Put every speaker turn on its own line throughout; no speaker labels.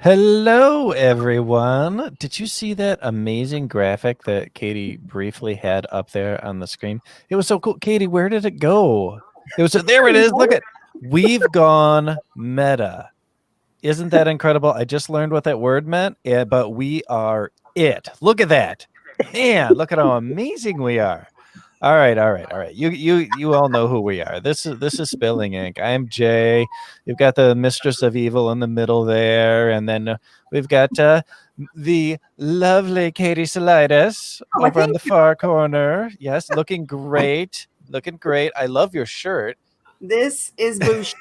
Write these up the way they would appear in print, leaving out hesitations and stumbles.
Hello, everyone. Did you see that amazing graphic that Katie briefly had up there on the screen? It was so cool. Katie, where did it go? There it is. Look at, we've gone meta. Isn't that incredible? I just learned what that word meant, but we are it. Look at that. Man, look at how amazing we are. All right. You all know who we are. This is Spilling Ink. I'm Jay. You've got the Mistress of Evil in the middle there, and then we've got the lovely Katie Salidas over on the far corner. Yes, looking great. Looking great. I love your shirt.
This is Bushi.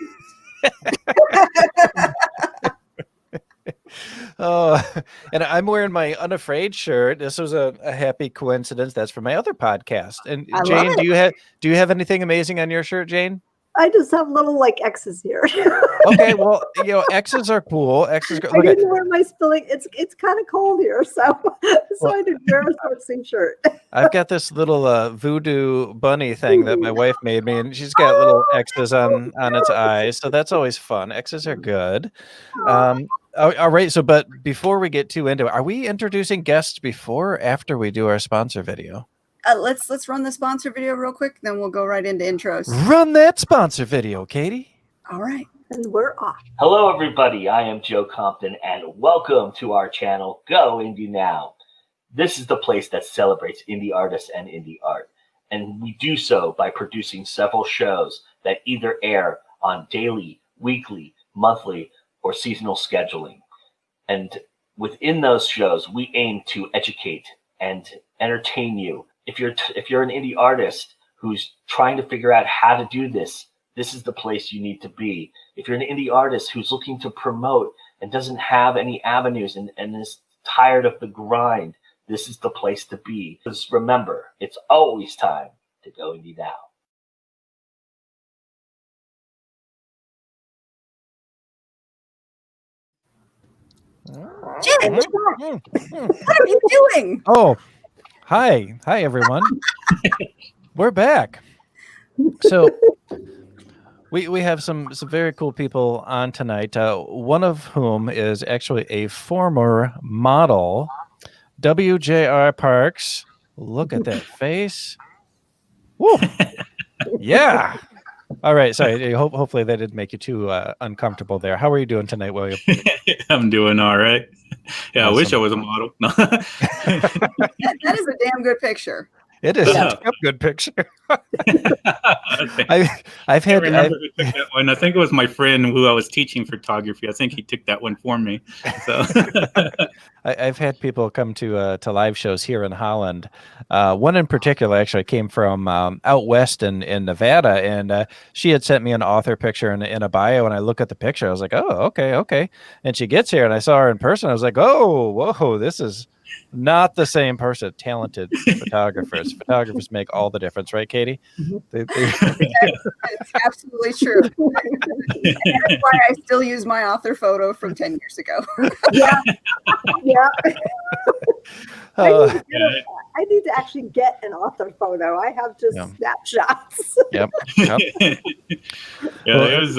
Oh, and I'm wearing my Unafraid shirt. This was a happy coincidence. That's for my other podcast. And Jane, do you have anything amazing on your shirt, Jane?
I just have little like X's here.
Okay, well, X's are cool. X's.
I didn't wear my spilling. It's kind of cold here, so I didn't wear a sportsing shirt.
I've got this little voodoo bunny thing that my wife made me, and she's got little X's on its eyes, so that's always fun. X's are good. All right. So, but before we get too into it, are we introducing guests before or after we do our sponsor video?
Let's run the sponsor video real quick, then we'll go right into intros.
Run that sponsor video, Katie.
All right.
And we're off.
Hello, everybody. I am Joe Compton, and welcome to our channel, Go Indie Now. This is the place that celebrates indie artists and indie art, and we do so by producing several shows that either air on daily, weekly, monthly, or seasonal scheduling. And within those shows, we aim to educate and entertain you. If you're an indie artist who's trying to figure out how to do this, this is the place you need to be. If you're an indie artist who's looking to promote and doesn't have any avenues and is tired of the grind, this is the place to be. Because remember, it's always time to go indie now.
Jim, what are you doing?
Oh, hi everyone. We're back. So we have some very cool people on tonight. One of whom is actually a former model, WJR Parks. Look at that face. Woo. Yeah. All right. Sorry. Hopefully that didn't make you too uncomfortable there. How are you doing tonight, William?
I'm doing all right. Yeah, awesome. I wish I was a model. No.
That is a damn good picture.
It is a good picture. I've had.
Who took that one. I think it was my friend who I was teaching photography. I think he took that one for me. So
I've had people come to live shows here in Holland. One in particular actually came from out west in Nevada, and she had sent me an author picture in a bio. And I look at the picture, I was like, oh, okay. And she gets here, and I saw her in person. I was like, oh, whoa, this is not the same person. Talented photographers. Photographers make all the difference, right, Katie?
It's absolutely true. That's why I still use my author photo from 10 years ago.
Yeah. I need to actually get an author photo. I have just snapshots.
Yep.
Yeah, it was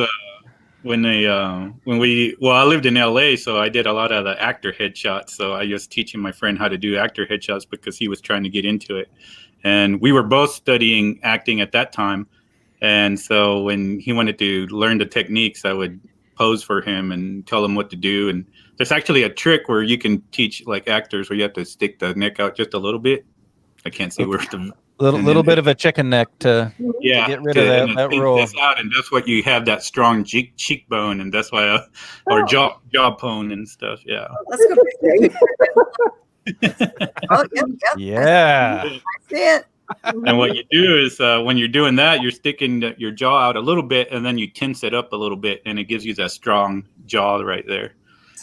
I lived in LA, so I did a lot of the actor headshots. So I was teaching my friend how to do actor headshots because he was trying to get into it. And we were both studying acting at that time. And so when he wanted to learn the techniques, I would pose for him and tell him what to do. And there's actually a trick where you can teach like actors where you have to stick the neck out just a little bit. I can't see where the
little bit of a chicken neck to get rid of that roll.
And that's what you have, that strong cheekbone, and that's why or jawbone and stuff. Yeah.
Let's go. Oh, yep.
Yeah.
I see it.
And what you do is when you're doing that, you're sticking your jaw out a little bit, and then you tense it up a little bit, and it gives you that strong jaw right there.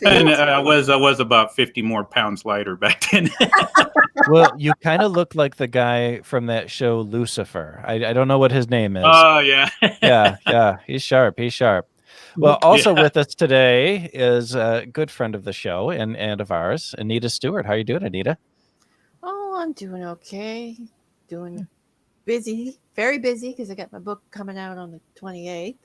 And I was about 50 more pounds lighter back then.
Well, you kind of look like the guy from that show Lucifer. I don't know what his name is.
Oh, yeah.
Yeah. He's sharp. Well, also with us today is a good friend of the show and of ours, Anita Stewart. How are you doing, Anita?
Oh, I'm doing okay. Doing busy, very busy, because I got my book coming out on the 28th.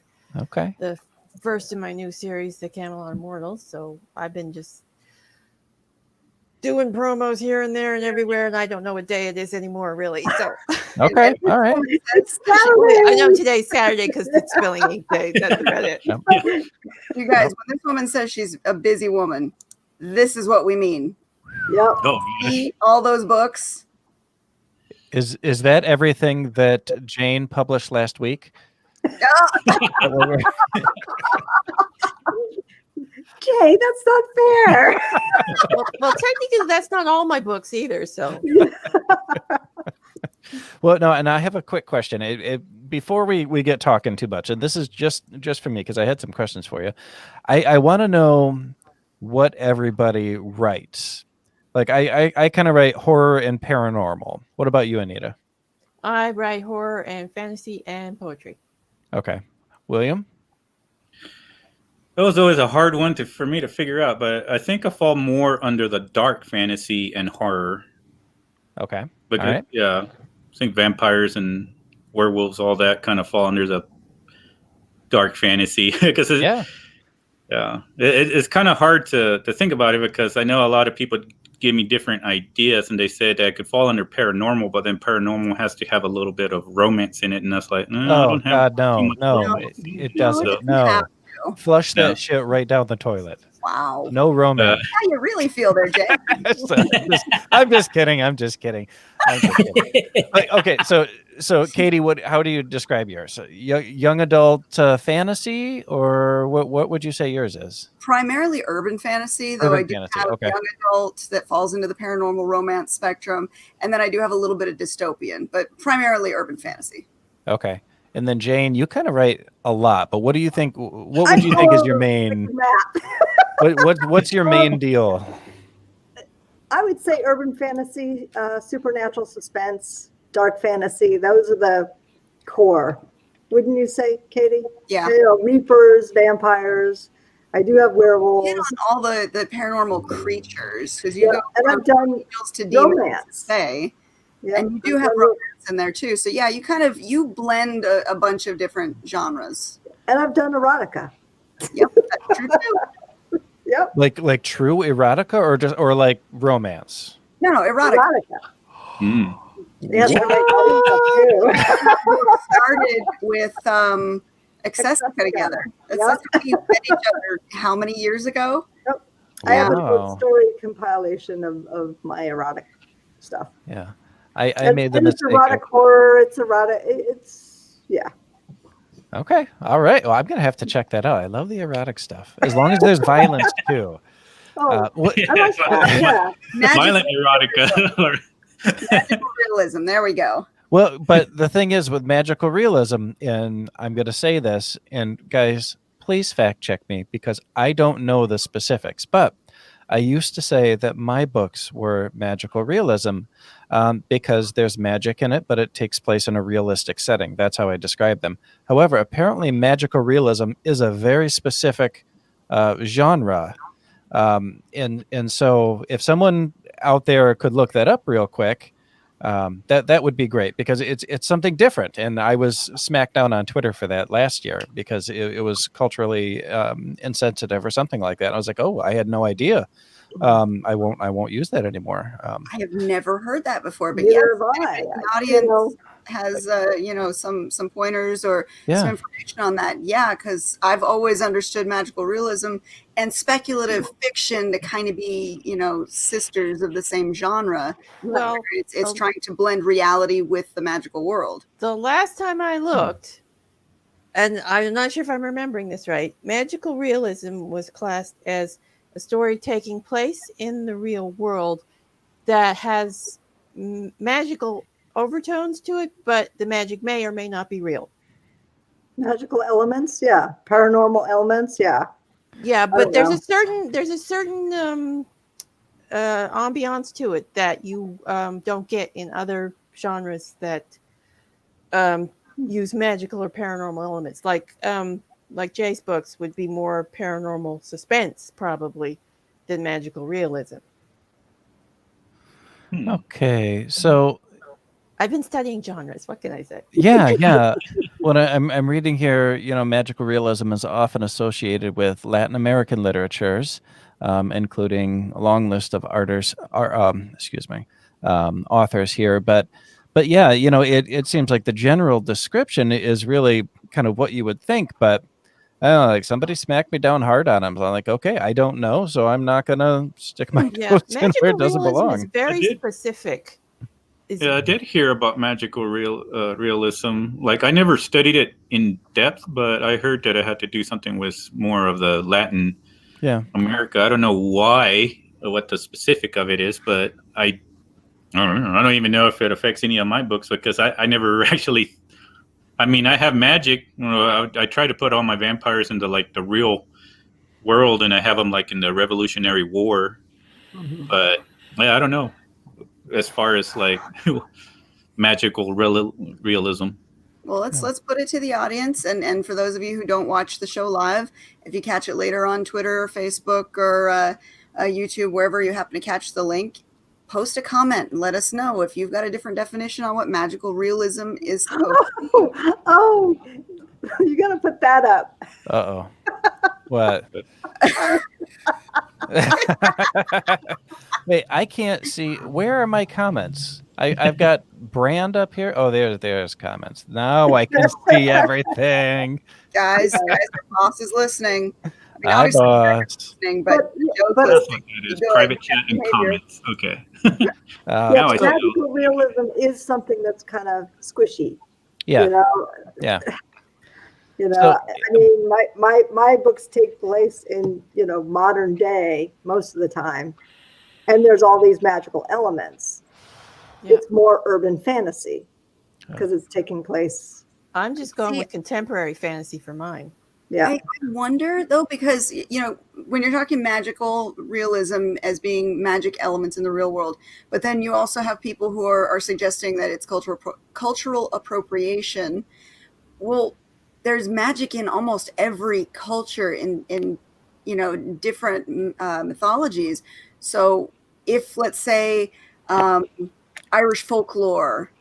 Okay.
The versed in my new series, The Camelot Immortals, so I've been just doing promos here and there and everywhere, and I don't know what day it is anymore, really. So
Okay, all right.
It's Saturday.
I know today's Saturday because it's spelling ink day. That's about it.
Yep.
You guys, when this woman says she's a busy woman, this is what we mean.
Yep.
Oh,
Read all those books.
Is that everything that Jane published last week?
Jay, that's not fair.
Well, technically, that's not all my books either. So
Well, no, and I have a quick question. Before we get talking too much, and this is just for me because I had some questions for you. I want to know what everybody writes. Like I kind of write horror and paranormal. What about you, Anita?
I write horror and fantasy and poetry.
Okay, William.
That was always a hard one for me to figure out, but I think I fall more under the dark fantasy and horror.
Okay,
But
all right.
yeah, I think vampires and werewolves, all that kind of fall under the dark fantasy because it's kind of hard to think about it because I know a lot of people give me different ideas and they said that I could fall under paranormal, but then paranormal has to have a little bit of romance in it, and that's like, I
Oh
don't have
God,
too much
no,
romance.
it doesn't.
doesn't
No,
have
flush that
No.
shit right down the toilet.
Wow.
No romance.
How you really feel there, Jay?
I'm just kidding. I'm just kidding. Like, okay, so Katie, how do you describe yours? Young adult fantasy, or what would you say yours is?
Primarily urban fantasy, though
Urban
I do
fantasy,
have
okay.
young adult that falls into the paranormal romance spectrum, and then I do have a little bit of dystopian, but primarily urban fantasy.
Okay, and then Jane, you kind of write a lot, but what do you think? What would you think is your main? What's your main deal?
I would say urban fantasy, supernatural suspense, dark fantasy. Those are the core. Wouldn't you say, Katie?
Yeah.
You know, reapers, vampires. I do have werewolves.
Hit on all the paranormal creatures because you
Yeah,
go
and
from
I've done
angels to demons,
romance.
say,
Yeah,
and you do
I've
have
done
romance in there too. So yeah, you blend a bunch of different genres.
and I've done erotica.
Yep, that's true too.
Yep.
Like true erotica, or like romance?
No, erotic.
Mm.
Yes, I like that
Started with Accessica together. That's
Yep.
how we met each other how many years ago?
I have a
Wow.
good story compilation of my erotic stuff.
Yeah, I made the
and it's
mistake.
erotic horror. It's erotic. It's yeah.
Okay, all right. Well, I'm gonna have to check that out. I love the erotic stuff, as long as there's violence too.
Oh,
What,
I like that. Yeah.
Violent erotica.
Magical realism. There we go.
well, but the thing is with magical realism, and I'm gonna say this, and guys, please fact check me because I don't know the specifics, but I used to say that my books were magical realism because there's magic in it, but it takes place in a realistic setting. That's how I describe them. However, apparently magical realism is a very specific genre. And so if someone out there could look that up real quick, that would be great because it's something different. And I was smacked down on Twitter for that last year because it was culturally insensitive or something like that. I was like, oh, I had no idea. I won't use that anymore.
I have never heard that before, but
Neither
yes,
have I.
if the
You
audience
know,
has some pointers or
Yeah.
some information on that. Yeah, because I've always understood magical realism and speculative fiction to kind of be, sisters of the same genre.
Well,
It's trying to blend reality with the magical world.
the last time I looked, and I'm not sure if I'm remembering this right, magical realism was classed as a story taking place in the real world that has magical overtones to it, but the magic may or may not be real.
magical elements. Yeah. Paranormal elements. Yeah.
Yeah,
I
but
don't
there's
know.
a certain ambiance to it that you don't get in other genres that use magical or paranormal elements. Like Jay's books would be more paranormal suspense probably than magical realism.
Okay, so
I've been studying genres. What can I say?
Yeah. When I'm reading here, magical realism is often associated with Latin American literatures, including a long list of authors here. But yeah, it seems like the general description is really kind of what you would think, but I don't know, like somebody smacked me down hard on them. So I'm like, okay, I don't know, so I'm not gonna stick my toes in where it doesn't
realism
belong.
is very specific.
Yeah, I did hear about magical realism. Like, I never studied it in depth, but I heard that it had to do something with more of the Latin America. I don't know what the specific of it is, but I don't know. I don't even know if it affects any of my books because I never actually. I mean, I have magic. I try to put all my vampires into like the real world, and I have them like in the Revolutionary War. But yeah, I don't know as far as like magical realism.
Well, let's put it to the audience, and for those of you who don't watch the show live, if you catch it later on Twitter or Facebook or YouTube, wherever you happen to catch the link, post a comment and let us know if you've got a different definition on what magical realism is.
Oh, you got to put that up.
Uh-oh. What? Wait, I can't see. Where are my comments? I've got Brand up here. Oh, there's comments. Now I can see everything.
Guys, the boss is listening. I mean,
Hi,
obviously,
boss.
listening,
But
but
That's what it is. Private chat and comments. Okay. Now I see.
magical realism is something that's kind of squishy.
Yeah.
You know?
Yeah.
I mean, my books take place in, modern day most of the time. And there's all these magical elements.
Yeah.
It's more urban fantasy because it's taking place.
I'm just going with contemporary fantasy for mine.
Yeah.
I wonder though, because when you're talking magical realism as being magic elements in the real world, but then you also have people who are suggesting that it's cultural appropriation. Well, there's magic in almost every culture in different mythologies. So if, let's say, Irish folklore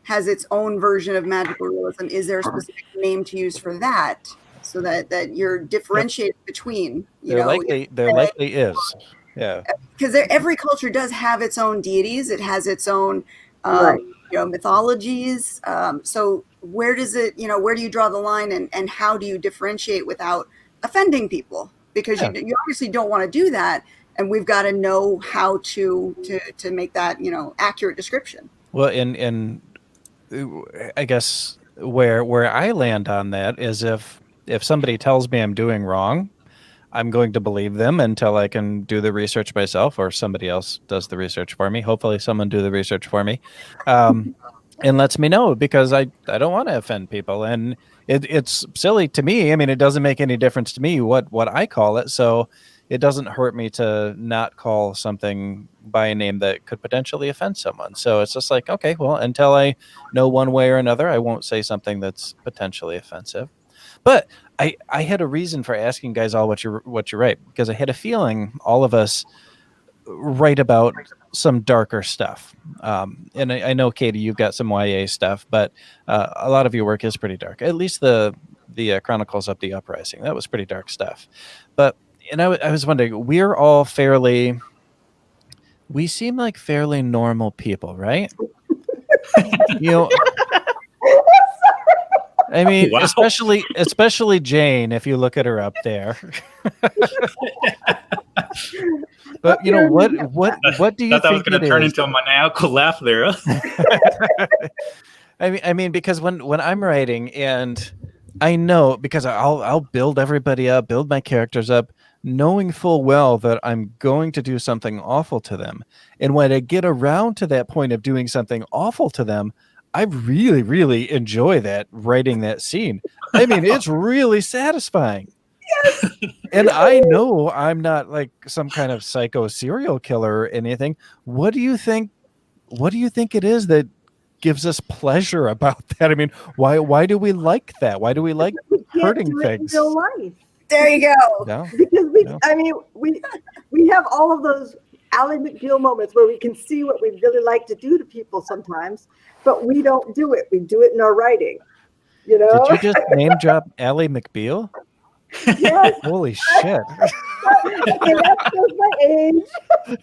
has its own version of magical realism, is there a specific name to use for that? So that you're differentiated between,
There likely is. Yeah.
Because every culture does have its own deities. It has its own, mythologies. So where does it, where do you draw the line and how do you differentiate without offending people? Because you obviously don't want to do that. And we've got to know how to make that, accurate description.
Well, and I guess where I land on that is if somebody tells me I'm doing wrong, I'm going to believe them until I can do the research myself or somebody else does the research for me. Hopefully someone do the research for me and lets me know, because I don't want to offend people. And it's silly to me. I mean, it doesn't make any difference to me what I call it. So it doesn't hurt me to not call something by a name that could potentially offend someone. So it's just like, okay, well, until I know one way or another, I won't say something that's potentially offensive. But I had a reason for asking guys all what you write, because I had a feeling all of us write about some darker stuff. And I know, Katie, you've got some YA stuff, but a lot of your work is pretty dark. At least the Chronicles of the Uprising, that was pretty dark stuff. But I was wondering, we seem like fairly normal people, right? I mean,
wow.
especially Jane, if you look at her up there. But what do you
I thought I was going to turn into a maniacal laugh there.
I mean, because when I'm writing, and I know, because I'll build everybody up, build my characters up, knowing full well that I'm going to do something awful to them. And when I get around to that point of doing something awful to them, I really, really enjoy that, writing that scene. I mean, it's really satisfying. Yes. And I know I'm not like some kind of psycho serial killer or anything. What do you think it is that gives us pleasure about that? I mean, why do we like that? Why do we like hurting things?
In real life.
There you go.
No? Because we have all of those Ally McBeal moments where we can see what we'd really like to do to people sometimes, but we don't do it. We do it in our writing. You know?
Did you just name drop Ally McBeal?
Yes.
Holy shit.
Okay, that shows my age.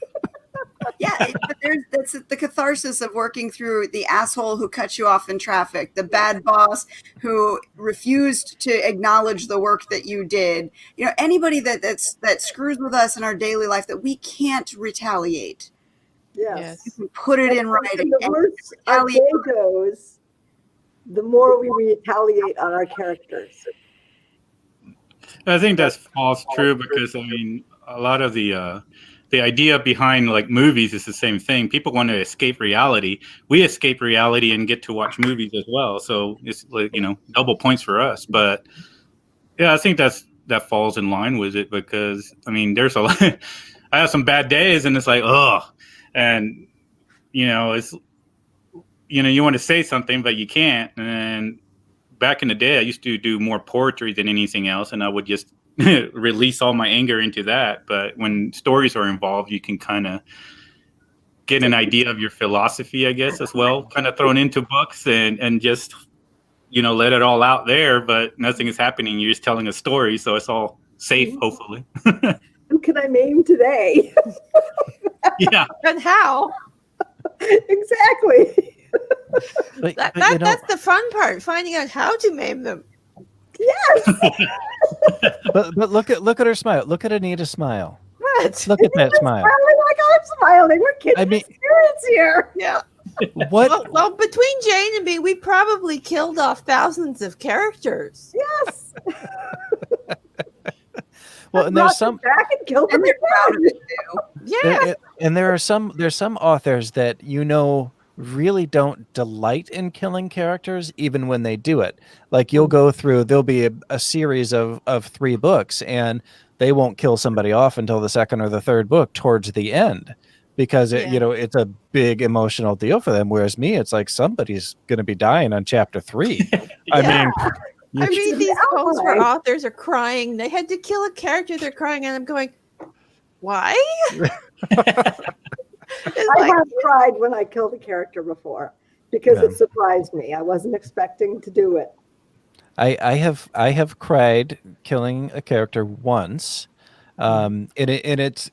Yeah, but that's the catharsis of working through the asshole who cut you off in traffic, the bad boss who refused to acknowledge the work that you did. You know, anybody that screws with us in our daily life that we can't retaliate.
Yes.
You can put it in
And
writing.
the worse our day goes, the more we retaliate on our characters.
I think that's false true because I mean a lot of the idea behind like movies is the same thing. People want to escape reality. We escape reality and get to watch movies as well. So it's like, you know, double points for us. But yeah, I think that falls in line with it because I mean there's a lot I have some bad days and it's like, oh, and you know, it's you know, you want to say something but you can't. And back in the day, I used to do more poetry than anything else, and I would just release all my anger into that. But when stories are involved, you can kind of get an idea of your philosophy, I guess, as well, kind of thrown into books and just, you know, let it all out there. But nothing is happening. You're just telling a story, so it's all safe, hopefully.
Who can I name today?
Yeah.
And how?
Exactly.
But,
That,
but, you know,
that's the fun part, finding out how to name them.
Yes.
but look at her smile. Look at Anita's smile.
What?
Look at that smile.
Smiling like I'm smiling. We're kids
I mean-
experience here.
Yeah.
What?
Well, between Jane and me, we probably killed off thousands of characters.
Yes.
Well, and there's some,
back and killed them
And they're proud of
again.
it too.
Yeah.
and there's some authors that you know really don't delight in killing characters even when they do it. Like you'll go through, there'll be a series of 3 books and they won't kill somebody off until the second or the third book towards the end because it,
Yeah.
you know, it's a big emotional deal for them. Whereas me, it's like somebody's going to be dying on chapter 3. I mean,
I read these
Yeah.
posts where authors are crying. They had to kill a character. They're crying, and I'm going, why? It's
I
like,
have cried when I killed a character before because
Yeah.
it surprised me. I wasn't expecting to do it.
I have cried killing a character once, and it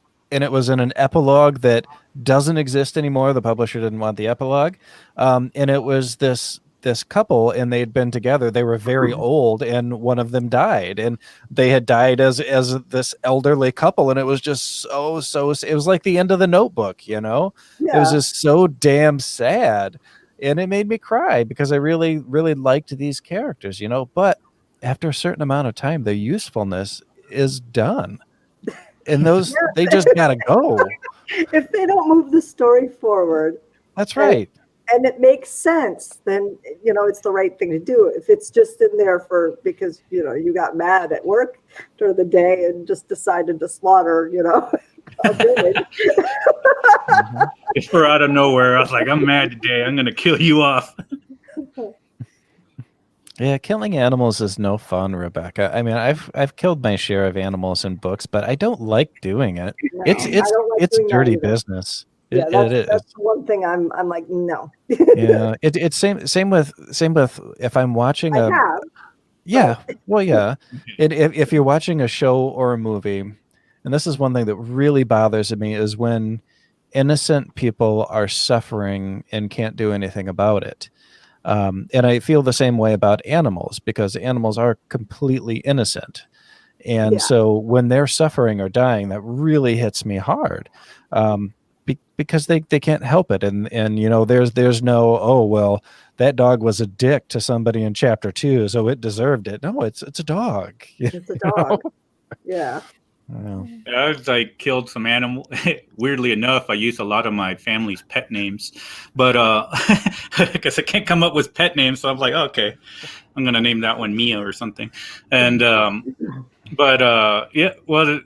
was in an epilogue that doesn't exist anymore. The publisher didn't want the epilogue, and it was this couple, and they'd been together. They were very old, and one of them died, and they had died as this elderly couple, and it was just so. It was like the end of The Notebook, you know.
Yeah.
It was just so damn sad. And it made me cry because I really, really liked these characters, you know. But after a certain amount of time, their usefulness is done. And those, they just gotta go.
If they don't move the story forward
That's right.
and it makes sense, then, you know, it's the right thing to do. If it's just in there because, you know, you got mad at work during the day and just decided to slaughter, you know, a village.
If we're out of nowhere, I was like, I'm mad today. I'm going to kill you off.
Yeah, killing animals is no fun, Rebekah. I mean, I've killed my share of animals in books, but I don't like doing it.
No,
It's
I don't like doing that
dirty
either.
business.
Yeah,
It is.
that's the one thing I'm like, no.
Yeah, it's same with if I'm watching
I have.
yeah, well, yeah. If you're watching a show or a movie, and this is one thing that really bothers me, is when innocent people are suffering and can't do anything about it. And I feel the same way about animals because animals are completely innocent. And
Yeah.
so when they're suffering or dying, that really hits me hard. Because they can't help it. And you know, there's no, oh, well, that dog was a dick to somebody in chapter 2, so it deserved it. No, it's a dog.
It's a dog. Yeah.
I was like killed some animal. Weirdly enough, I use a lot of my family's pet names, but because I can't come up with pet names, so I'm like, okay, I'm gonna name that one Mia or something. And yeah, well,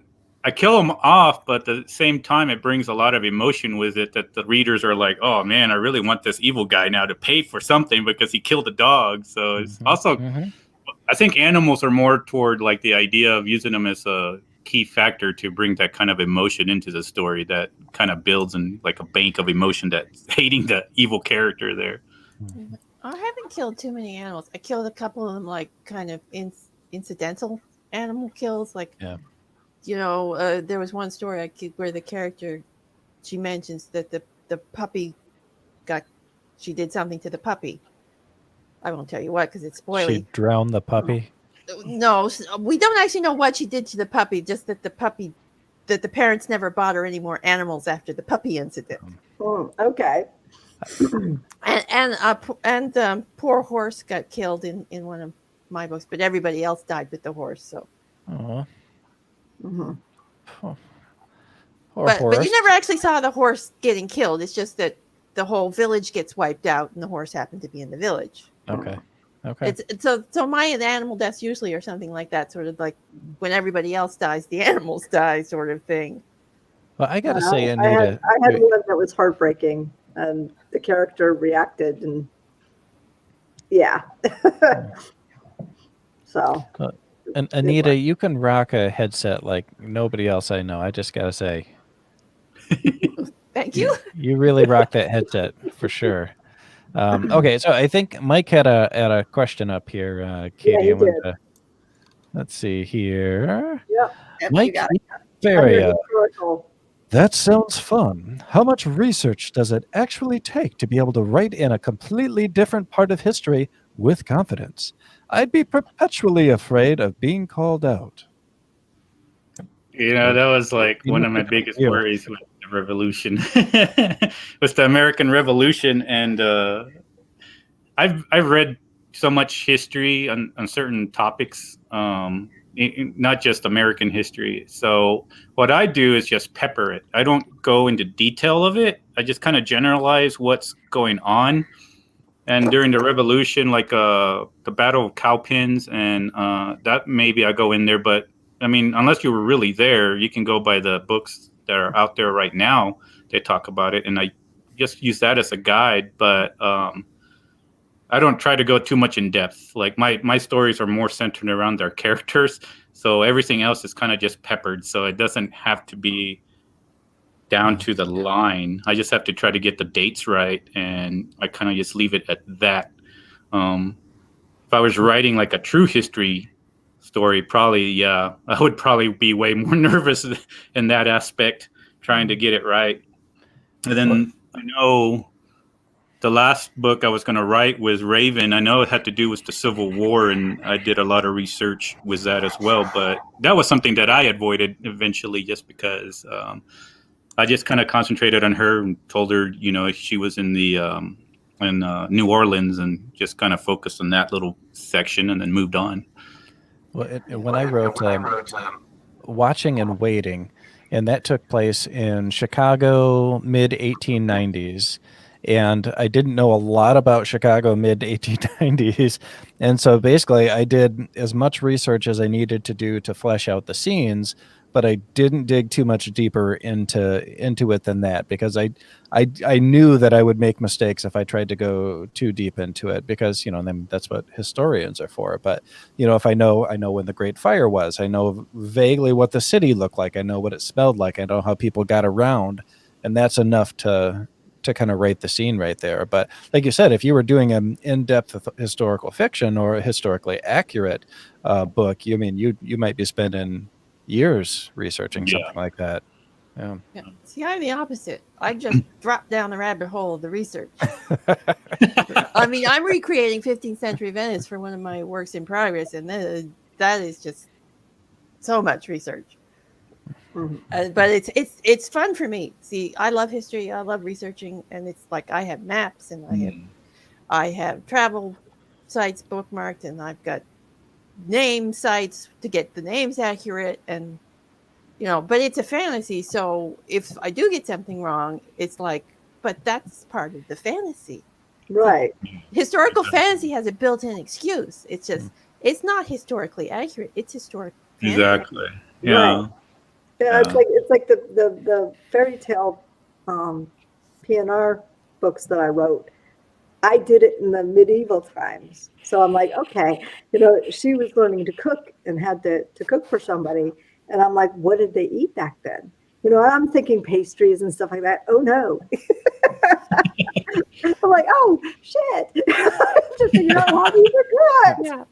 I kill them off, but at the same time, it brings a lot of emotion with it that the readers are like, oh man, I really want this evil guy now to pay for something because he killed a dog. So it's also, I think animals are more toward like the idea of using them as a key factor to bring that kind of emotion into the story that kind of builds in like a bank of emotion that's hating the evil character there.
I haven't killed too many animals. I killed a couple of them, like kind of incidental animal kills. Like, there was one story I killed where the character, she mentions that the puppy she did something to the puppy. I won't tell you what because it's spoily.
She drowned the puppy.
No, we don't actually know what she did to the puppy. Just that the parents never bought her any more animals after the puppy incident.
Okay.
And poor horse got killed in one of my books, but everybody else died with the horse. So.
Oh.
Mm-hmm.
Or horse.
But you never actually saw the horse getting killed. It's just that the whole village gets wiped out, and the horse happened to be in the village.
Okay.
So my animal deaths usually are something like that, sort of like when everybody else dies, the animals die, sort of thing.
Well, I gotta say,
I
Anita,
had one that was heartbreaking, and the character reacted, and so.
And Anita, you can rock a headset like nobody else I know. I just gotta say,
thank you.
You really rock that headset for sure. Okay, so I think Mike had a question up here, Katie.
Yeah, he did.
Let's see here.
Yep.
Mike Faria. That sounds fun. How much research does it actually take to be able to write in a completely different part of history with confidence? I'd be perpetually afraid of being called out.
That was like one of my biggest worries with the revolution. Was the American Revolution, and I've read so much history on certain topics, not just American history. So what I do is just pepper it. I don't go into detail of it. I just kind of generalize what's going on. And during the revolution, like the Battle of Cowpens, and that maybe I go in there. But I mean, unless you were really there, you can go by the books that are out there right now. They talk about it, and I just use that as a guide. But I don't try to go too much in depth. Like my stories are more centered around their characters, so everything else is kind of just peppered. So it doesn't have to be down to the line. I just have to try to get the dates right, and I kind of just leave it at that. If I was writing like a true history story, probably, I would probably be way more nervous in that aspect, trying to get it right. And then I know the last book I was going to write was Raven. I know it had to do with the Civil War, and I did a lot of research with that as well. But that was something that I avoided eventually, just because I just kind of concentrated on her and told her, she was in the in New Orleans, and just kind of focused on that little section, and then moved on.
Well, when I wrote Watching and Waiting, and that took place in Chicago mid-1890s, and I didn't know a lot about Chicago mid-1890s, and so basically I did as much research as I needed to do to flesh out the scenes, but I didn't dig too much deeper into it than that, because I knew that I would make mistakes if I tried to go too deep into it, because then that's what historians are for. But if I know when the Great Fire was, I know vaguely what the city looked like, I know what it smelled like, I know how people got around, and that's enough to kind of write the scene right there. But like you said, if you were doing an in-depth historical fiction or a historically accurate book, you might be spending years researching something like that. Yeah.
See, I'm the opposite. I just dropped down the rabbit hole of the research. I mean, I'm recreating 15th century Venice for one of my works in progress, and that is just so much research. But it's fun for me. See, I love history. I love researching, and it's like I have maps, and I have travel sites bookmarked, and I've got name sites to get the names accurate, and but it's a fantasy, so if I do get something wrong, it's like, but that's part of the fantasy,
right?
Historical fantasy has a built-in excuse. It's just it's not historically accurate. It's historic fantasy.
Exactly. Yeah.
Right. Yeah, it's like the fairy tale PNR books that I wrote. I did it in the medieval times. So I'm like, okay, she was learning to cook and had to cook for somebody. And I'm like, what did they eat back then? You know, I'm thinking pastries and stuff like that. Oh no. I'm like, oh shit. To figure out how these are good.
Yeah.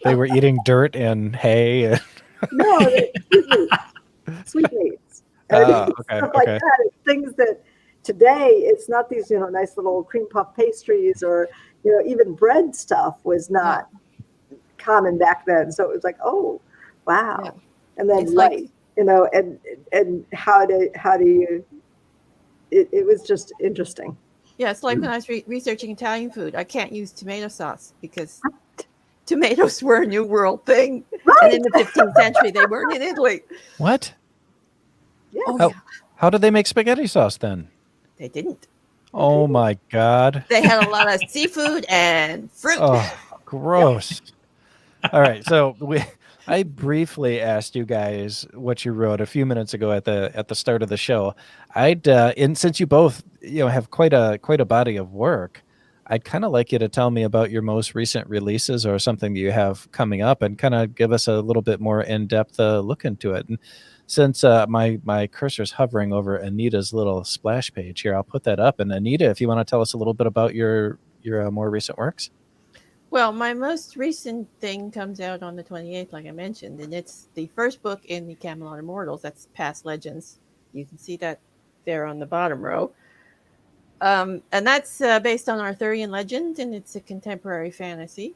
They were eating dirt and hay.
No, sweetmeats. And
Okay,
stuff like
okay.
that. It's things that today it's not these, you know, nice little cream puff pastries or, you know, even bread stuff was not common back then. So it was like, oh, wow.
Yeah.
And then
It's like-
you know, and how do you it was just interesting.
Yeah, it's like when I was researching Italian food. I can't use tomato sauce because tomatoes were a New World thing.
Right.
And in the 15th century, they weren't in Italy.
What?
Yeah.
Oh,
How,
yeah.
how did they make spaghetti sauce then?
They didn't.
Oh my God.
They had a lot of seafood and fruit.
Oh, gross. All right. So I briefly asked you guys what you wrote a few minutes ago at the start of the show. And since you both, you know, have quite a body of work, I'd kind of like you to tell me about your most recent releases or something that you have coming up, and kind of give us a little bit more in-depth look into it. And since my cursor's hovering over Anita's little splash page here, I'll put that up. And Anita, if you want to tell us a little bit about your more recent works.
Well, my most recent thing comes out on the 28th, like I mentioned, and it's the first book in the Camelot Immortals. That's Past Legends. You can see that there on the bottom row. And that's based on Arthurian legend, and it's a contemporary fantasy.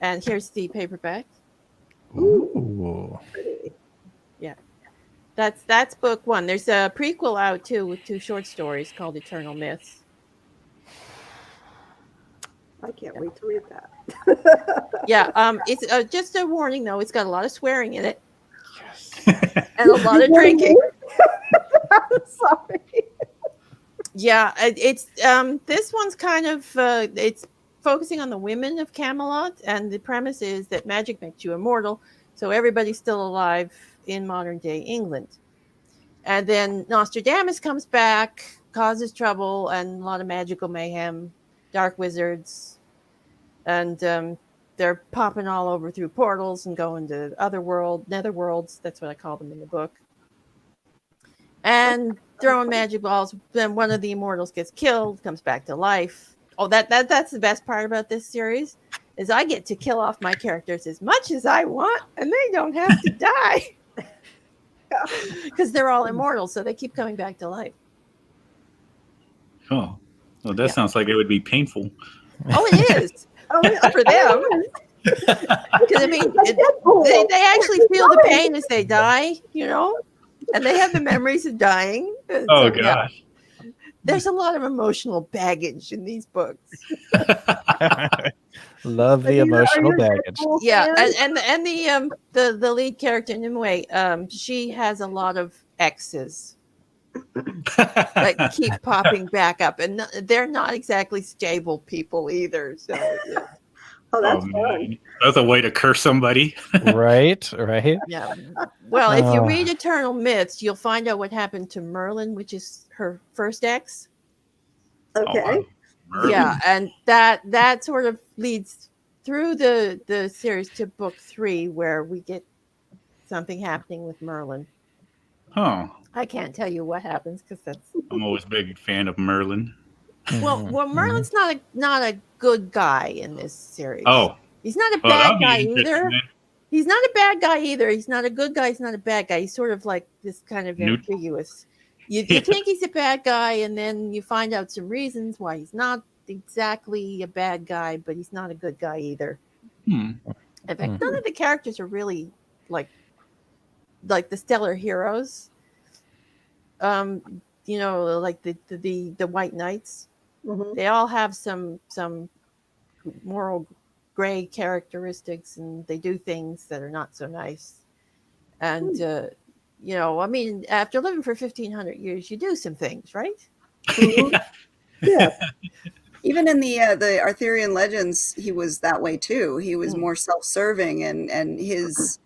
And here's the paperback.
Ooh.
Yeah. That's book one. There's a prequel out too with 2 short stories called Eternal Myths.
I can't wait to read that.
Yeah, it's just a warning though. It's got a lot of swearing in it, and a lot of drinking.
Sorry.
Yeah, it's this one's kind of it's focusing on the women of Camelot, and the premise is that magic makes you immortal, so everybody's still alive in modern day England. And then Nostradamus comes back, causes trouble, and a lot of magical mayhem, dark wizards, and they're popping all over through portals and going to netherworlds. That's what I call them in the book. And throwing magic balls. Then one of the immortals gets killed, comes back to life. Oh, that's the best part about this series, is I get to kill off my characters as much as I want, and they don't have to die because they're all immortal, so they keep coming back to life.
Oh, well, that sounds like it would be painful.
Oh, it is. For them. Because I mean, they actually feel the pain as they die, you know, and they have the memories of dying.
Oh gosh.
Yeah. There's a lot of emotional baggage in these books.
Love the emotional baggage.
Yeah, and the lead character Nimue, she has a lot of exes that keep popping back up, and they're not exactly stable people either. So, yeah.
Oh, that's
man.
fun.
That's a way to curse somebody.
Right.
Yeah. Well, if you read Eternal Myths, you'll find out what happened to Merlin, which is her first ex.
Okay.
Yeah, and that sort of leads through the series to book 3, where we get something happening with Merlin.
Oh,
I can't tell you what happens because that's
I'm always a big fan of Merlin.
well, Merlin's not a good guy in this series.
Oh,
he's not a
well,
bad
that'll be
guy
interesting
either.
then.
He's not a bad guy either. He's not a good guy. He's not a bad guy. He's sort of like this kind of ambiguous. You think he's a bad guy, and then you find out some reasons why he's not exactly a bad guy, but he's not a good guy either. In fact, none of the characters are really like the stellar heroes. You know, like the White Knights.
Mm-hmm.
They all have some moral gray characteristics, and they do things that are not so nice. And you know, I mean, after living for 1,500 years, you do some things, right?
Yeah.
Even in the Arthurian legends, he was that way too. He was more self-serving, and his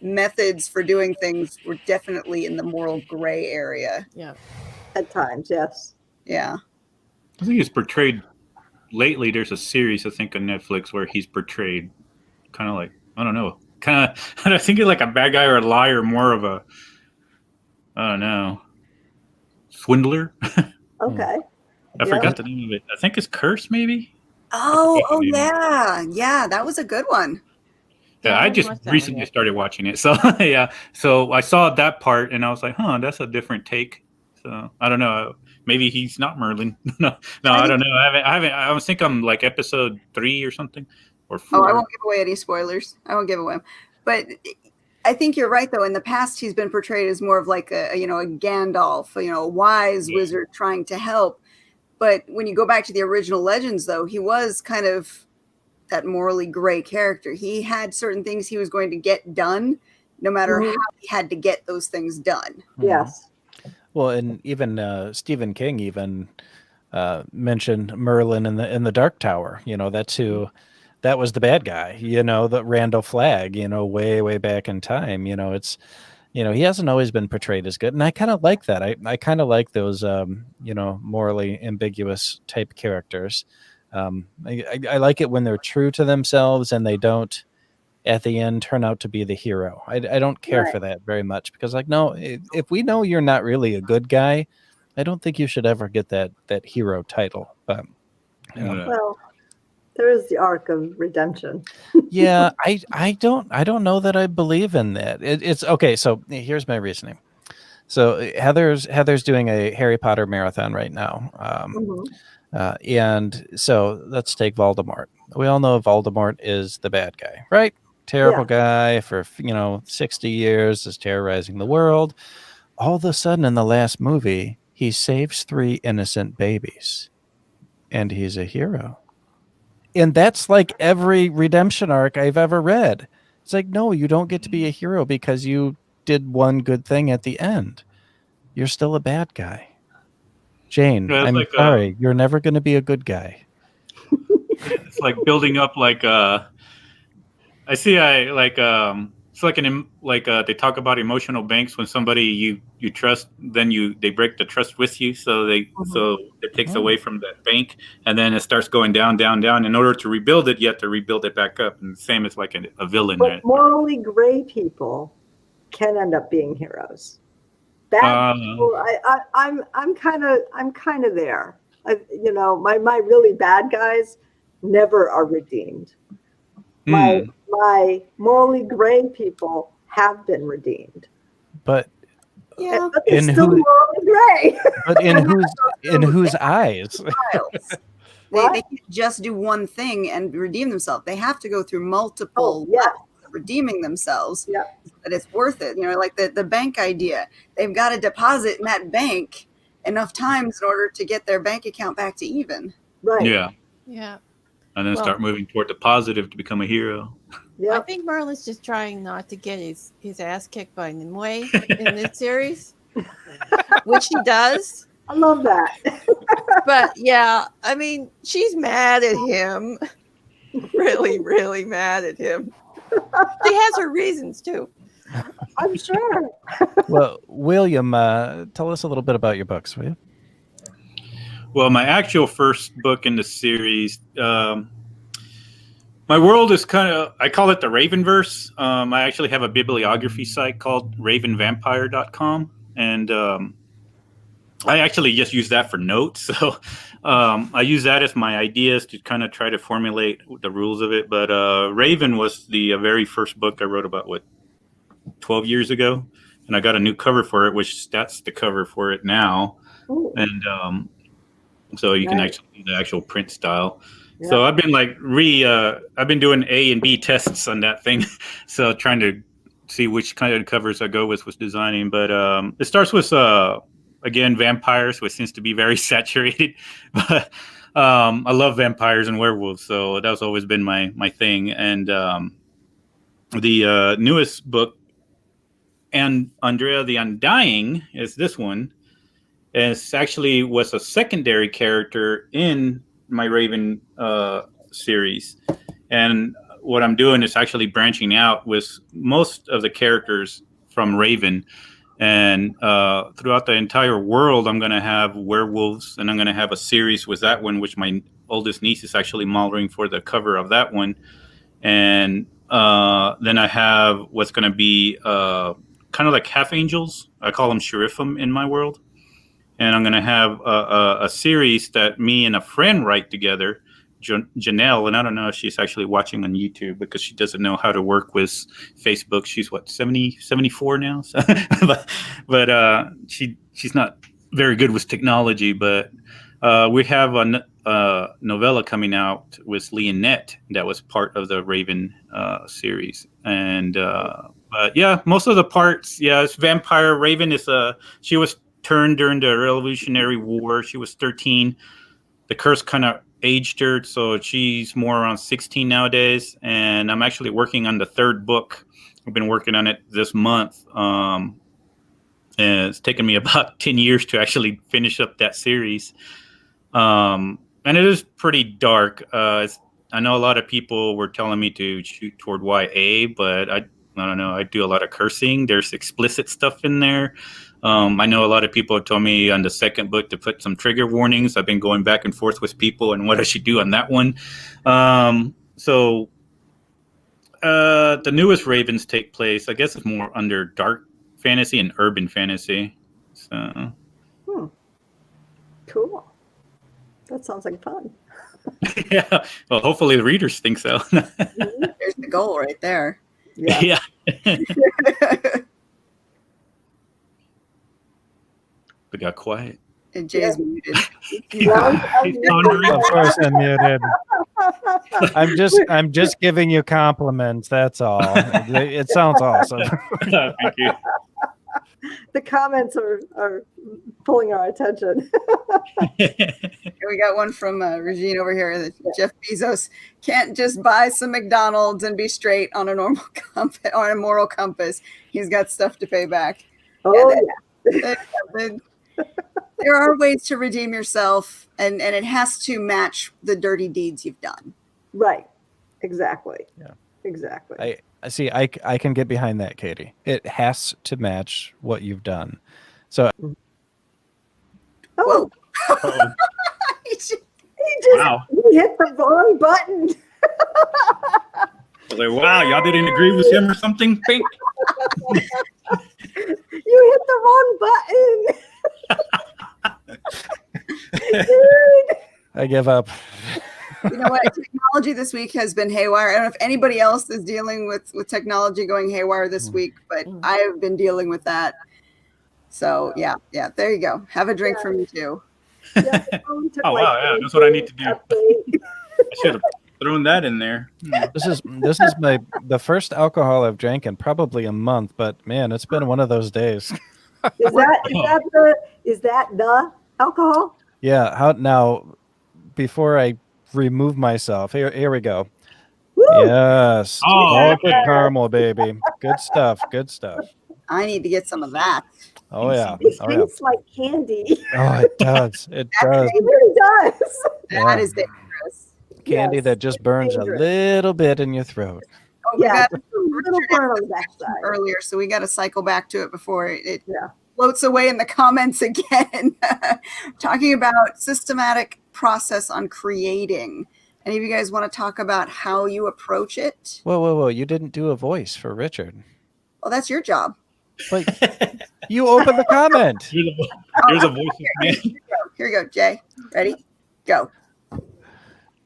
methods for doing things were definitely in the moral gray area.
Yeah.
At times, yes.
Yeah.
I think he's portrayed lately. There's a series, I think, on Netflix where he's portrayed kind of like, I don't know, kind of I think it's like a bad guy or a liar, more of a, I don't know, swindler.
Okay.
I
Yeah.
forgot the name of it. I think it's Curse, maybe.
Oh yeah, that was a good one.
Yeah, I
haven't
just
watched that one
recently
yet.
started watching it, so yeah. So I saw that part, and I was like, "Huh, that's a different take." So I don't know. Maybe he's not Merlin. no, I don't know. I haven't. I was think I'm like episode 3 or something, or 4.
Oh, I won't give away any spoilers. I won't give away 'em. But I think you're right, though. In the past, he's been portrayed as more of like a Gandalf, a wise wizard trying to help. But when you go back to the original legends, though, he was kind of that morally gray character. He had certain things he was going to get done, no matter how he had to get those things done.
Yes.
Well, and even Stephen King even mentioned Merlin in the Dark Tower. That's who. That was the bad guy. The Randall Flagg. Way back in time. It's. He hasn't always been portrayed as good, and I kind of like that. I kind of like those, morally ambiguous type characters. I like it when they're true to themselves and they don't, at the end, turn out to be the hero. I don't care for that very much because, no, if we know you're not really a good guy, I don't think you should ever get that hero title. But
Well, there is the arc of redemption.
yeah, I don't know that I believe in that. It's okay. So here's my reasoning. So Heather's doing a Harry Potter marathon right now. And so let's take Voldemort. We all know Voldemort is the bad guy, right? Terrible guy for 60 years, is terrorizing the world. All of a sudden in the last movie, he saves 3 innocent babies. And he's a hero. And that's like every redemption arc I've ever read. It's like, no, you don't get to be a hero because you did one good thing at the end. You're still a bad guy. Jane,
Yeah,
I'm sorry. You're never going to be a good guy.
It's like building up like it's like they talk about emotional banks. When somebody you trust, then they break the trust with you, so it takes away from that bank, and then it starts going down. In order to rebuild it, you have to rebuild it back up, and the same as like a villain.
But morally gray people can end up being heroes. Bad people, I'm kind of there. My really bad guys never are redeemed. My morally gray people have been redeemed.
But
but they're still morally gray.
But in whose eyes?
They can't just do one thing and redeem themselves. They have to go through multiple redeeming themselves.
Yeah.
That it's worth it. Like the bank idea. They've got to deposit in that bank enough times in order to get their bank account back to even.
Right.
Yeah.
Yeah.
And then start moving toward the positive to become a hero.
Yeah.
I think Merlin's just trying not to get his ass kicked by Nimue in this series, which he does.
I love that.
But yeah, I mean, she's mad at him. Really, really mad at him. She has her reasons too.
I'm sure.
Well, William, tell us a little bit about your books, will you?
Well, my actual first book in the series, my world is I call it the Ravenverse. I actually have a bibliography site called ravenvampire.com. And I actually just use that for notes. So I use that as my ideas to kind of try to formulate the rules of it. But Raven was the very first book I wrote about, 12 years ago. And I got a new cover for it, which that's the cover for it now.
Ooh.
And so you can actually do the actual print style.
Yeah.
So I've been I've been doing A and B tests on that thing. So trying to see which kind of covers I go with designing. But it starts with, again, vampires, which seems to be very saturated. But I love vampires and werewolves. So that's always been my thing. And the newest book, and Andrea the Undying, is this one. And it actually was a secondary character in my Raven series. And what I'm doing is actually branching out with most of the characters from Raven. And throughout the entire world, I'm going to have werewolves, and I'm going to have a series with that one, which my oldest niece is actually modeling for the cover of that one. And Then I have what's going to be kind of like half angels. I call them sheriffim in my world. And I'm going to have a series that me and a friend write together, Janelle. And I don't know if she's actually watching on YouTube because she doesn't know how to work with Facebook. She's what, 74 now? So, but she's not very good with technology. But we have a novella coming out with Leonette that was part of the Raven series. And but yeah, most of the parts, yeah, it's vampire. Raven is she was turned during the Revolutionary War. She was 13. The curse kind of aged her, so she's more around 16 nowadays. And I'm actually working on the third book. I've been working on it this month. And it's taken me about 10 years to actually finish up that series. And it is pretty dark. I know a lot of people were telling me to shoot toward YA, but I don't know. I do a lot of cursing. There's explicit stuff in there. I know a lot of people told me on the second book to put some trigger warnings. I've been going back and forth with people and what I should do on that one. So the newest Ravens take place, I guess it's more under dark fantasy and urban fantasy. So.
Cool. That sounds like fun.
Yeah. Well, hopefully the readers think so.
There's the goal right there.
Yeah.
Yeah. It got quiet.
And Jay's muted.
He's pondering.
Of course, I'm muted. I'm just giving you compliments. That's all. It sounds awesome.
Thank you.
The comments are pulling our attention.
We got one from Regine over here that Jeff Bezos can't just buy some McDonald's and be straight on a normal compass, on a moral compass. He's got stuff to pay back.
Oh,
There are ways to redeem yourself, and it has to match the dirty deeds you've done.
Right. Exactly.
Yeah.
Exactly.
I see. I can get behind that, Katie. It has to match what you've done. So,
Oh,
Uh-oh. Wow.
he hit the wrong button.
I was like, wow, y'all didn't agree with him or something? Pink.
You hit the wrong button. Dude.
I give up.
You know what? Technology this week has been haywire. I don't know if anybody else is dealing with technology going haywire this week, but I have been dealing with that. So yeah, there you go. Have a drink for me too.
Yeah, the phone took
Oh, wow, yeah, that's what I need to do.
update.
I should have thrown that in there.
This is the first alcohol I've drank in probably a month, but man, it's been one of those days.
Is that the alcohol?
Yeah. How now? Before I remove myself, here we go.
Woo!
Yes.
Oh,
Malted
okay.
caramel, baby. Good stuff. Good stuff.
I need to get some of that.
Oh yeah.
It
Oh yeah.
tastes like candy.
Oh, it does. It does.
It really does.
That
Yeah.
is dangerous.
Candy
Yes,
that just burns
dangerous.
a little bit in your throat.
Oh, we
Yeah,
got
just a little burn on the backside.
earlier, so we got to cycle back to it before it
Yeah.
floats away in the comments again. Talking about systematic process on creating. Any of you guys want to talk about how you approach it?
Whoa. You didn't do a voice for Richard.
Well, that's your job.
But you opened the comment.
Here's a voice of man.
Here you go, Jay. Ready? Go.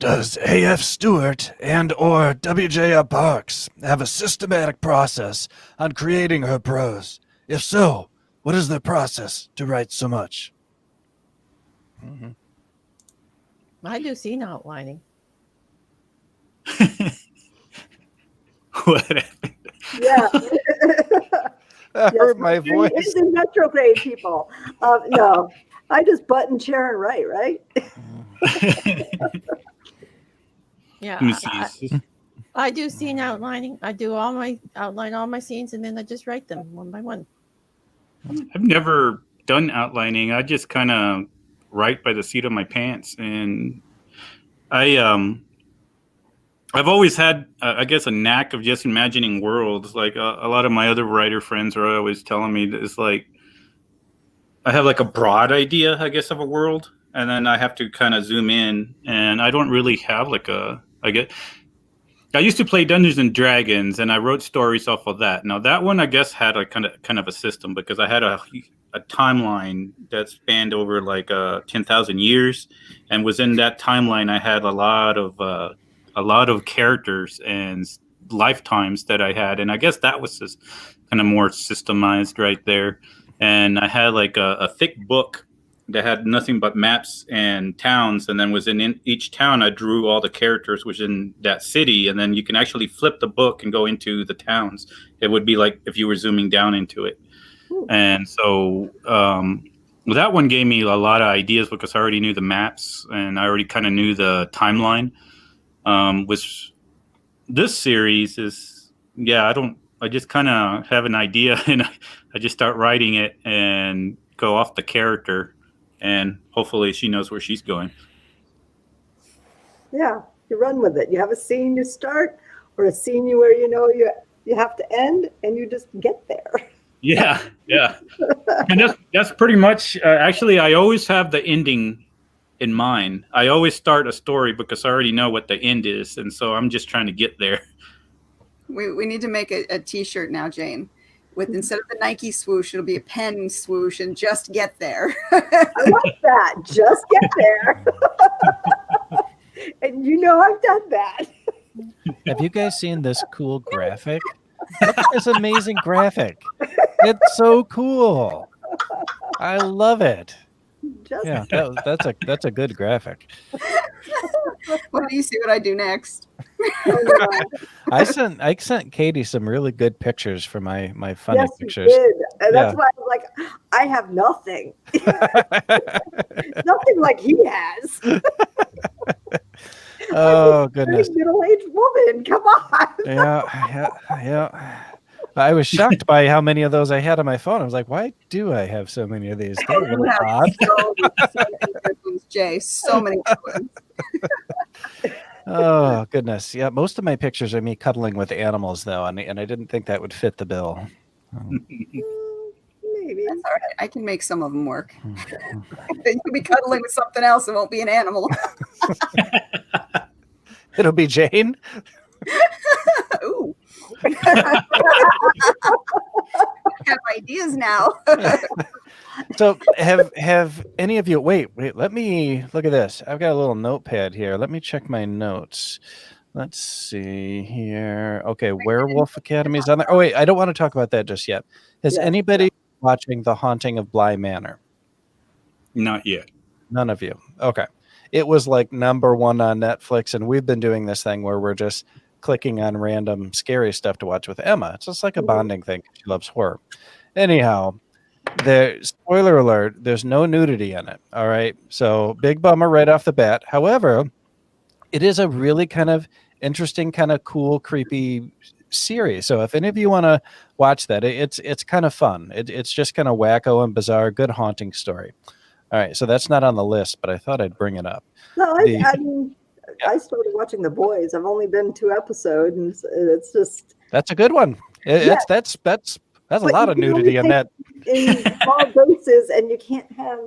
Does A.F. Stewart and or WJR Parks have a systematic process on creating her prose? If so, what is their process to write so much? Mm-hmm.
I do scene outlining.
What happened?
Yeah.
I heard my voice.
It's in retrograde, people. No, I just button, chair, and write, right?
Yeah,
Let me see.
I do scene outlining. I do outline all my scenes, and then I just write them one by one.
I've never done outlining. I just kind of write by the seat of my pants, and I've always had, I guess, a knack of just imagining worlds. Like a lot of my other writer friends are always telling me that it's like I have like a broad idea, I guess, of a world, and then I have to kind of zoom in, and I don't really have like I used to play Dungeons and Dragons, and I wrote stories off of that. Now that one, I guess, had a kind of a system because I had a timeline that spanned over like 10,000 years, and within that timeline, I had a lot of characters and lifetimes that I had, and I guess that was just kind of more systemized right there. And I had like a thick book that had nothing but maps and towns, and then within each town I drew all the characters within that city, and then you can actually flip the book and go into the towns. It would be like if you were zooming down into it. And so that one gave me a lot of ideas because I already knew the maps and I already kind of knew the timeline. With this series is, I just kind of have an idea and I just start writing it and go off the character, and hopefully she knows where she's going.
Yeah, you run with it. You have a scene you start, or a scene where you have to end, and you just get there.
Yeah. And that's pretty much. Actually, I always have the ending in mind. I always start a story because I already know what the end is, and so I'm just trying to get there.
We need to make a T-shirt now, Jane. With instead of the Nike swoosh, it'll be a pen swoosh, and just get there.
I like that. Just get there. And I've done that.
Have you guys seen this cool graphic? Look at this amazing graphic. It's so cool. I love it. Yeah, that's a good graphic.
Well, do you see what I do next?
I sent Katie some really good pictures for my funny
Yes,
pictures.
you did. And that's why I was like, I have nothing. Nothing like he has.
Oh goodness.
Middle-aged woman, come on.
Yeah. I was shocked by how many of those I had on my phone. I was like, why do I have so many of these? They're really odd.
So many good ones, Jay. So many good ones.
Oh goodness. Yeah, most of my pictures are me cuddling with animals though, and I didn't think that would fit the bill.
Maybe.
That's all right. I can make some of them work. You can be cuddling with something else. It won't be an animal.
It'll be Jane.
Ooh. I have ideas now.
So have any of you wait, let me look at this. I've got a little notepad here. Let me check my notes. Let's see here. Okay, Werewolf Academy is on there. Oh wait, I don't want to talk about that just yet. Has anybody watching The Haunting of Bly Manor?
Not yet.
None of you. Okay. It was like number 1 on Netflix, and we've been doing this thing where we're just clicking on random scary stuff to watch with Emma. It's just like a bonding thing. She loves horror. Anyhow, spoiler alert, there's no nudity in it. All right. So big bummer right off the bat. However, it is a really kind of interesting, kind of cool, creepy series. So if any of you want to watch that, it's kind of fun. It's just kind of wacko and bizarre, good haunting story. All right. So that's not on the list, but I thought I'd bring it up.
No, I mean, I started watching The Boys. I've only been 2 episodes, and it's just.
That's a good one. That's a lot of nudity in that.
In small doses, and you can't have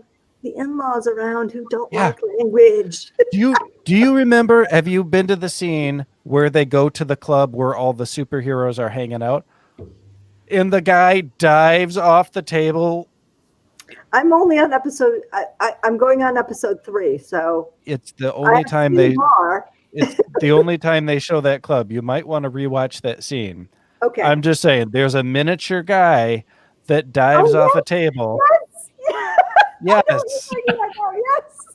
the in-laws around who don't like language.
Do you remember? Have you been to the scene where they go to the club where all the superheroes are hanging out, and the guy dives off the table?
I'm only on episode. I'm going on episode 3, so
it's the only time it's the only time they show that club. You might want to rewatch that scene.
Okay.
I'm just saying, there's a miniature guy that dives off a table. Yes. Yes.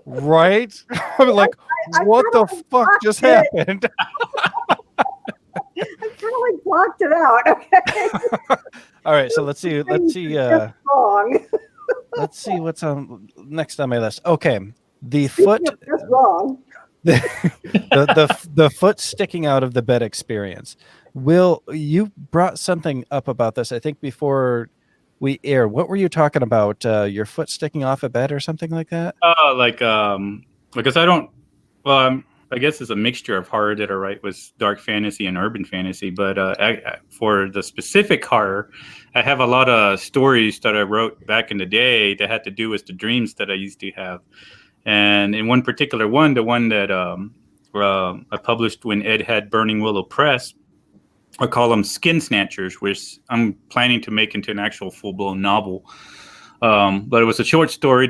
Right? I'm like, what the fuck just happened?
I kind of like blocked it out. Okay.
All right, so let's see.
Wrong.
Let's see what's on next on my list. Okay, the foot.
That's wrong.
The foot sticking out of the bed experience. Will, you brought something up about this, I think, before we aired. What were you talking about? Your foot sticking off a bed or something like that?
Because I don't. Well, I guess it's a mixture of horror that I write with dark fantasy and urban fantasy. But for the specific horror, I have a lot of stories that I wrote back in the day that had to do with the dreams that I used to have. And in one particular one, the one that I published when Ed had Burning Willow Press. I call them Skin Snatchers, which I'm planning to make into an actual full-blown novel. But it was a short story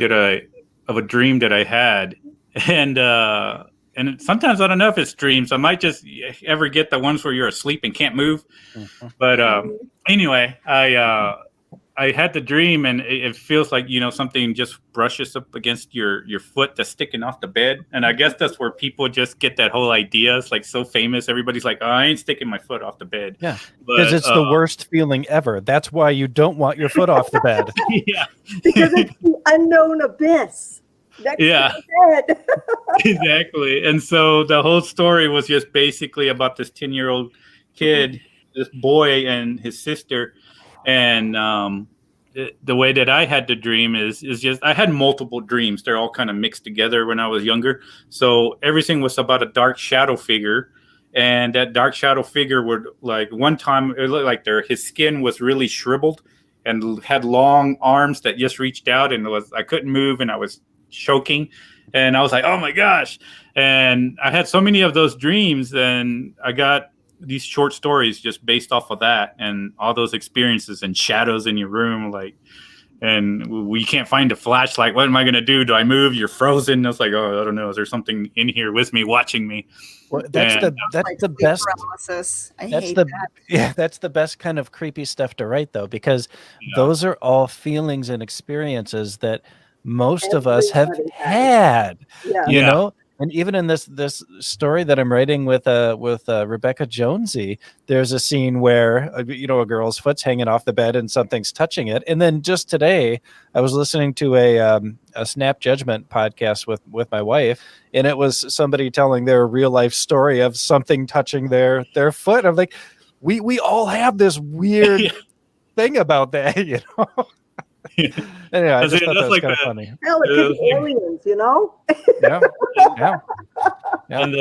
of a dream that I had, and sometimes I don't know if it's dreams. I might just ever get the ones where you're asleep and can't move.
Mhm.
But anyway, I had the dream, and it feels like, something just brushes up against your foot that's sticking off the bed. And I guess that's where people just get that whole idea. It's like so famous. Everybody's like, oh, I ain't sticking my foot off the bed.
Yeah, because it's the worst feeling ever. That's why you don't want your foot off the bed.
Yeah.
Because it's the unknown abyss. Next to the bed.
Exactly. And so the whole story was just basically about this 10-year-old kid, this boy and his sister. And the way that I had the dream is just, I had multiple dreams. They're all kind of mixed together when I was younger. So everything was about a dark shadow figure. And that dark shadow figure would, like, one time it looked like his skin was really shriveled and had long arms that just reached out, and I couldn't move, and I was choking. And I was like, oh my gosh. And I had so many of those dreams, and I got these short stories just based off of that and all those experiences and shadows in your room, and we can't find a flashlight. What am I going to do? Do I move? You're frozen. I was like, oh, I don't know. Is there something in here with me, watching me?
Well, that's the best.
Paralysis. I hate
that.
that.
Yeah, that's the best kind of creepy stuff to write, though, because those are all feelings and experiences that most of us have had.
Yeah.
You know. And even in this story that I'm writing with Rebekah Jonesy, there's a scene where a girl's foot's hanging off the bed and something's touching it. And then just today, I was listening to a Snap Judgment podcast with my wife, and it was somebody telling their real life story of something touching their foot. I'm like, we all have this weird thing about that, you know. Anyway, I just thought that was kind of funny.
Hell, it could be aliens, you know?
Yeah.
And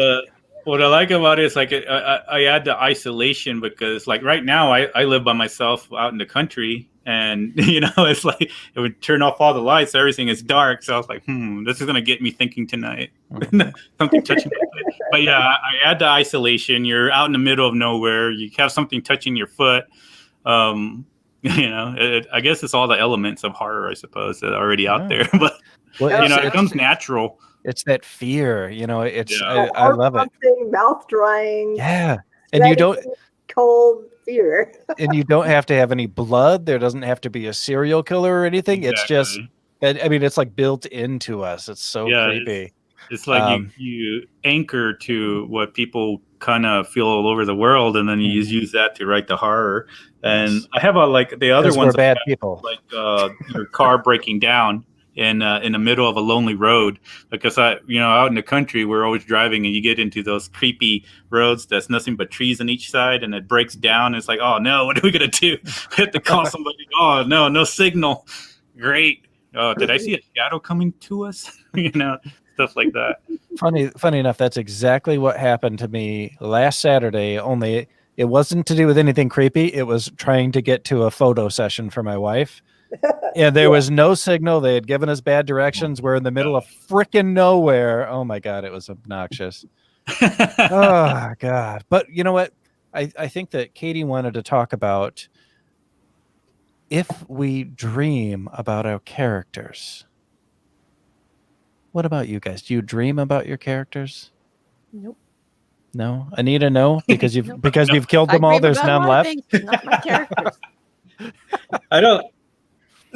what I like about it is, like, I add the isolation, because, like, right now I live by myself out in the country, and it's like it would turn off all the lights, everything is dark. So I was like, this is gonna get me thinking tonight. Something touching my foot. But yeah, I add the isolation. You're out in the middle of nowhere. You have something touching your foot. I guess it's all the elements of horror, I suppose, that are already out there. But it comes natural.
It's that fear, it's
Yeah.
I love it.
Mouth drying.
Yeah. And you don't
cold fear.
and you don't have to have any blood. There doesn't have to be a serial killer or anything.
Exactly.
It's just, it's like built into us. It's so creepy.
It's like you anchor to what people kind of feel all over the world, and then you use that to write the horror. And I have the other ones,
we're bad people,
like your car breaking down in the middle of a lonely road, because out in the country, we're always driving, and you get into those creepy roads that's nothing but trees on each side, and it breaks down. It's like, oh no, what are we gonna do? We have to call somebody. Oh no signal. Great. Oh, did I see a shadow coming to us? Stuff like that.
Funny enough, that's exactly what happened to me last Saturday, only it wasn't to do with anything creepy. It was trying to get to a photo session for my wife. And there was no signal. They had given us bad directions. We're in the middle of freaking nowhere. Oh my God, it was obnoxious. Oh God. But you know what? I think that Katie wanted to talk about if we dream about our characters. What about you guys? Do you dream about your characters?
Nope.
No, Anita, no, because you've killed them all. There's none left.
Things, not my characters.
I don't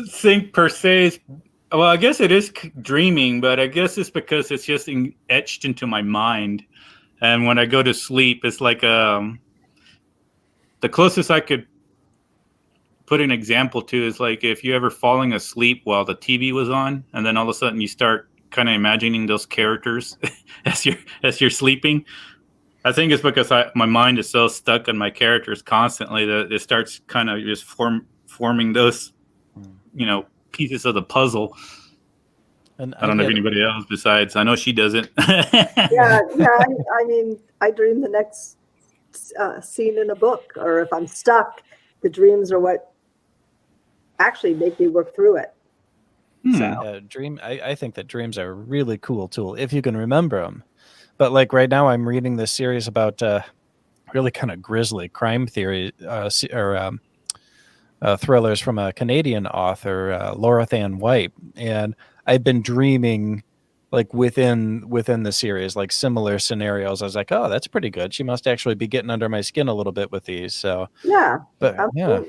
think per se. Well, I guess it is dreaming, but I guess it's because it's just etched into my mind. And when I go to sleep, it's like the closest I could put an example to is like if you ever falling asleep while the TV was on, and then all of a sudden you start kind of imagining those characters as you're sleeping. I think it's because my mind is so stuck on my characters constantly that it starts kind of just forming those, pieces of the puzzle. And I don't know if anybody else besides. I know she doesn't.
Yeah. I mean, I dream the next scene in a book, or if I'm stuck, the dreams are what actually make me work through it.
I think that dreams are a really cool tool if you can remember them. But like right now, I'm reading this series about really kind of grisly crime theory thrillers from a Canadian author, Laura Than White, and I've been dreaming like within the series, like similar scenarios. I was like, oh, that's pretty good. She must actually be getting under my skin a little bit with these. So
Yeah.
but yeah.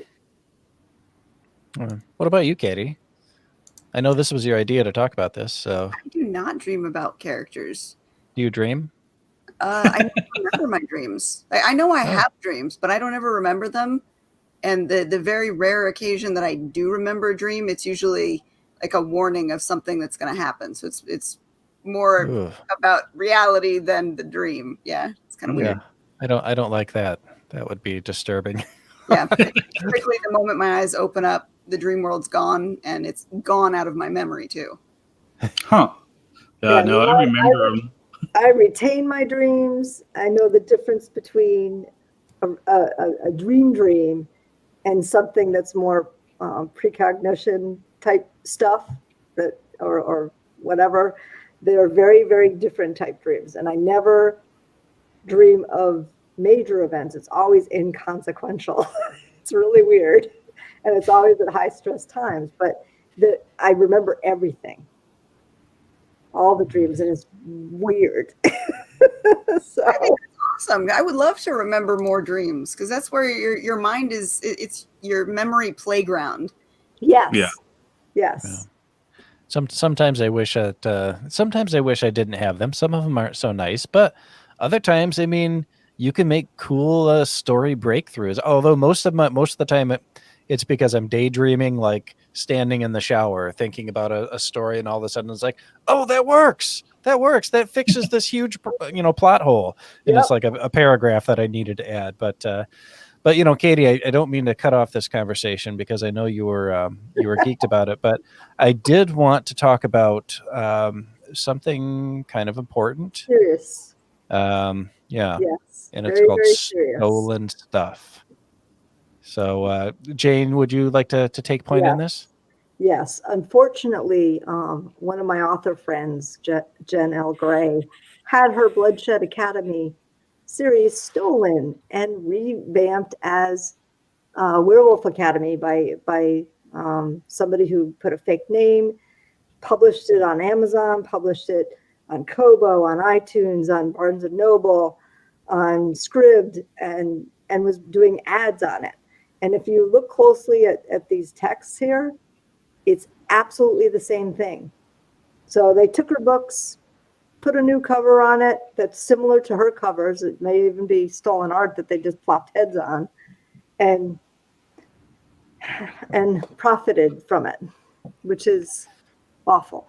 Absolutely.
What about you, Katie? I know this was your idea to talk about this. So
I do not dream about characters.
do you dream?
I don't remember my dreams. I know I
Oh.
have dreams, but I don't ever remember them. And the very rare occasion that I do remember a dream, it's usually like a warning of something that's going to happen. So it's more
Ugh.
about reality than the dream. Yeah, it's kind of weird.
Yeah, I don't like that. That would be disturbing.
Yeah, quickly the moment my eyes open up, the dream world's gone, and it's gone out of my memory too.
Huh.
Yeah,
No,
you know,
I remember them.
I retain my dreams. I know the difference between a dream and something that's more precognition type stuff that or whatever. They're very, very different type dreams. And I never dream of major events. It's always inconsequential. It's really weird. And it's always at high stress times. But I remember everything. All the dreams, and it's weird. So
I think that's awesome. I would love to remember more dreams because that's where your mind is. It's your memory playground.
yes.
Yeah.
Yes.
Yeah. Sometimes I wish sometimes I wish I didn't have them. Some of them aren't so nice, but other times, I mean, you can make cool story breakthroughs. Although most of the time, it's because I'm daydreaming, like standing in the shower, thinking about a story, and all of a sudden it's like, oh, that works. That fixes this huge, plot hole. And
Yep.
it's like a paragraph that I needed to add. But Katie, I don't mean to cut off this conversation because I know you were geeked about it, but I did want to talk about something kind of important.
Serious.
Yeah,
Yes.
and it's
Very,
called
very serious.
stolen stuff. So, Jane, would you like to take point in this?
Yes. Unfortunately, one of my author friends, Jen L. Gray, had her Bloodshed Academy series stolen and revamped as Werewolf Academy by somebody who put a fake name, published it on Amazon, published it on Kobo, on iTunes, on Barnes & Noble, on Scribd, and was doing ads on it. And if you look closely at these texts here, it's absolutely the same thing. So they took her books, put a new cover on it that's similar to her covers. It may even be stolen art that they just plopped heads on, and profited from it, which is awful.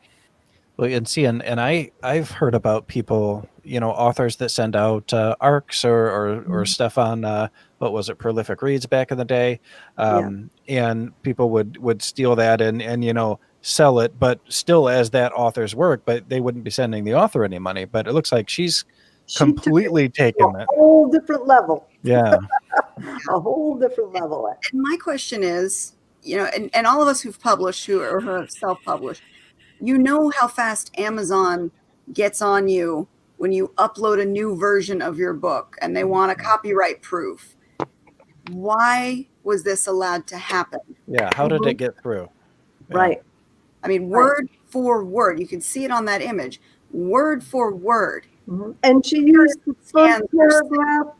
Well, and see, and I've heard about people, authors that send out arcs or stuff on what was it, Prolific Reads back in the day, and people would steal that and sell it, but still as that author's work, but they wouldn't be sending the author any money. But it looks like she's completely taken it.
A whole different level.
Yeah.
A whole different level.
And my question is, and all of us who've published or who have self-published, how fast Amazon gets on you when you upload a new version of your book and they want a copyright proof. Why was this allowed to happen?
Yeah. How did it get through? Yeah.
Right.
I mean, word for word. You can see it on that image. Word for word.
Mm-hmm. And she used the first paragraph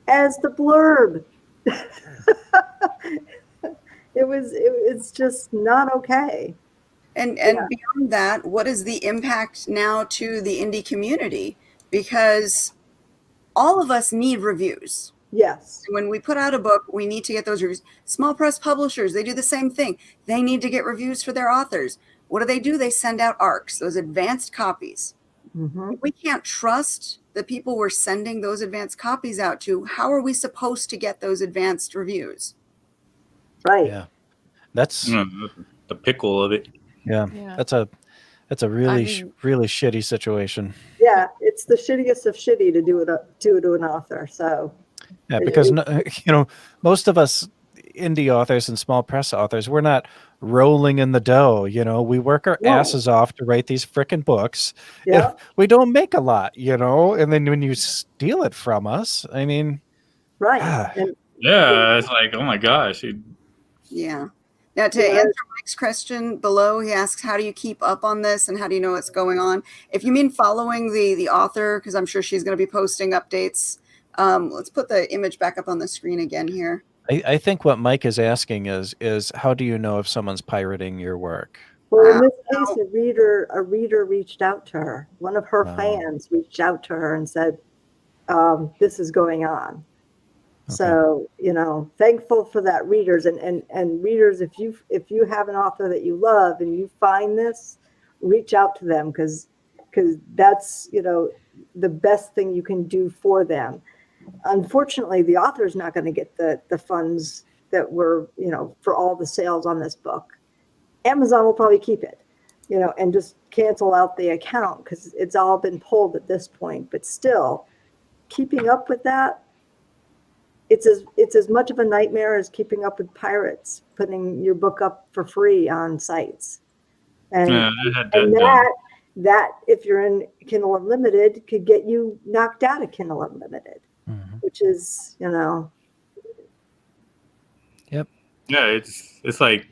as the blurb. It's just not okay.
And beyond that, what is the impact now to the indie community? Because all of us need reviews.
Yes.
When we put out a book, we need to get those reviews. Small press publishers, they do the same thing. They need to get reviews for their authors. What do? They send out ARCs, those advanced copies.
Mm-hmm.
If we can't trust the people we're sending those advanced copies out to, how are we supposed to get those advanced reviews?
Right.
Yeah. That's
The pickle of it.
yeah. That's a really really shitty situation.
Yeah, it's the shittiest of shitty to do it to an author. So
Yeah, because most of us indie authors and small press authors, we're not rolling in the dough. You know, we work our
Whoa.
asses off to write these frickin' books.
Yeah.
We don't make a lot, you know, and then when you steal it from us, I mean,
Right. And
Yeah, it's like, oh my gosh.
Yeah. Now, to
Yeah.
answer Mike's question below, he asks, how do you keep up on this and how do you know what's going on? If you mean following the author, because I'm sure she's going to be posting updates. Let's put the image back up on the screen again here.
I think what Mike is asking is how do you know if someone's pirating your work?
well, in this case, a reader reached out to her. One of her
Wow.
fans reached out to her and said, this is going on.
Okay.
So, you know, thankful for that, readers, and readers, if you have an author that you love and you find this, reach out to them, because that's, you know, the best thing you can do for them. Unfortunately, the author is not going to get the funds that were, you know, for all the sales on this book. Amazon will probably keep it, you know, and just cancel out the account because it's all been pulled at this point. But still, keeping up with that, it's as much of a nightmare as keeping up with pirates, putting your book up for free on sites. And,
Yeah, I had
and
that
that if you're in Kindle Unlimited could get you knocked out of Kindle Unlimited, which is, you know.
Yep.
Yeah, it's like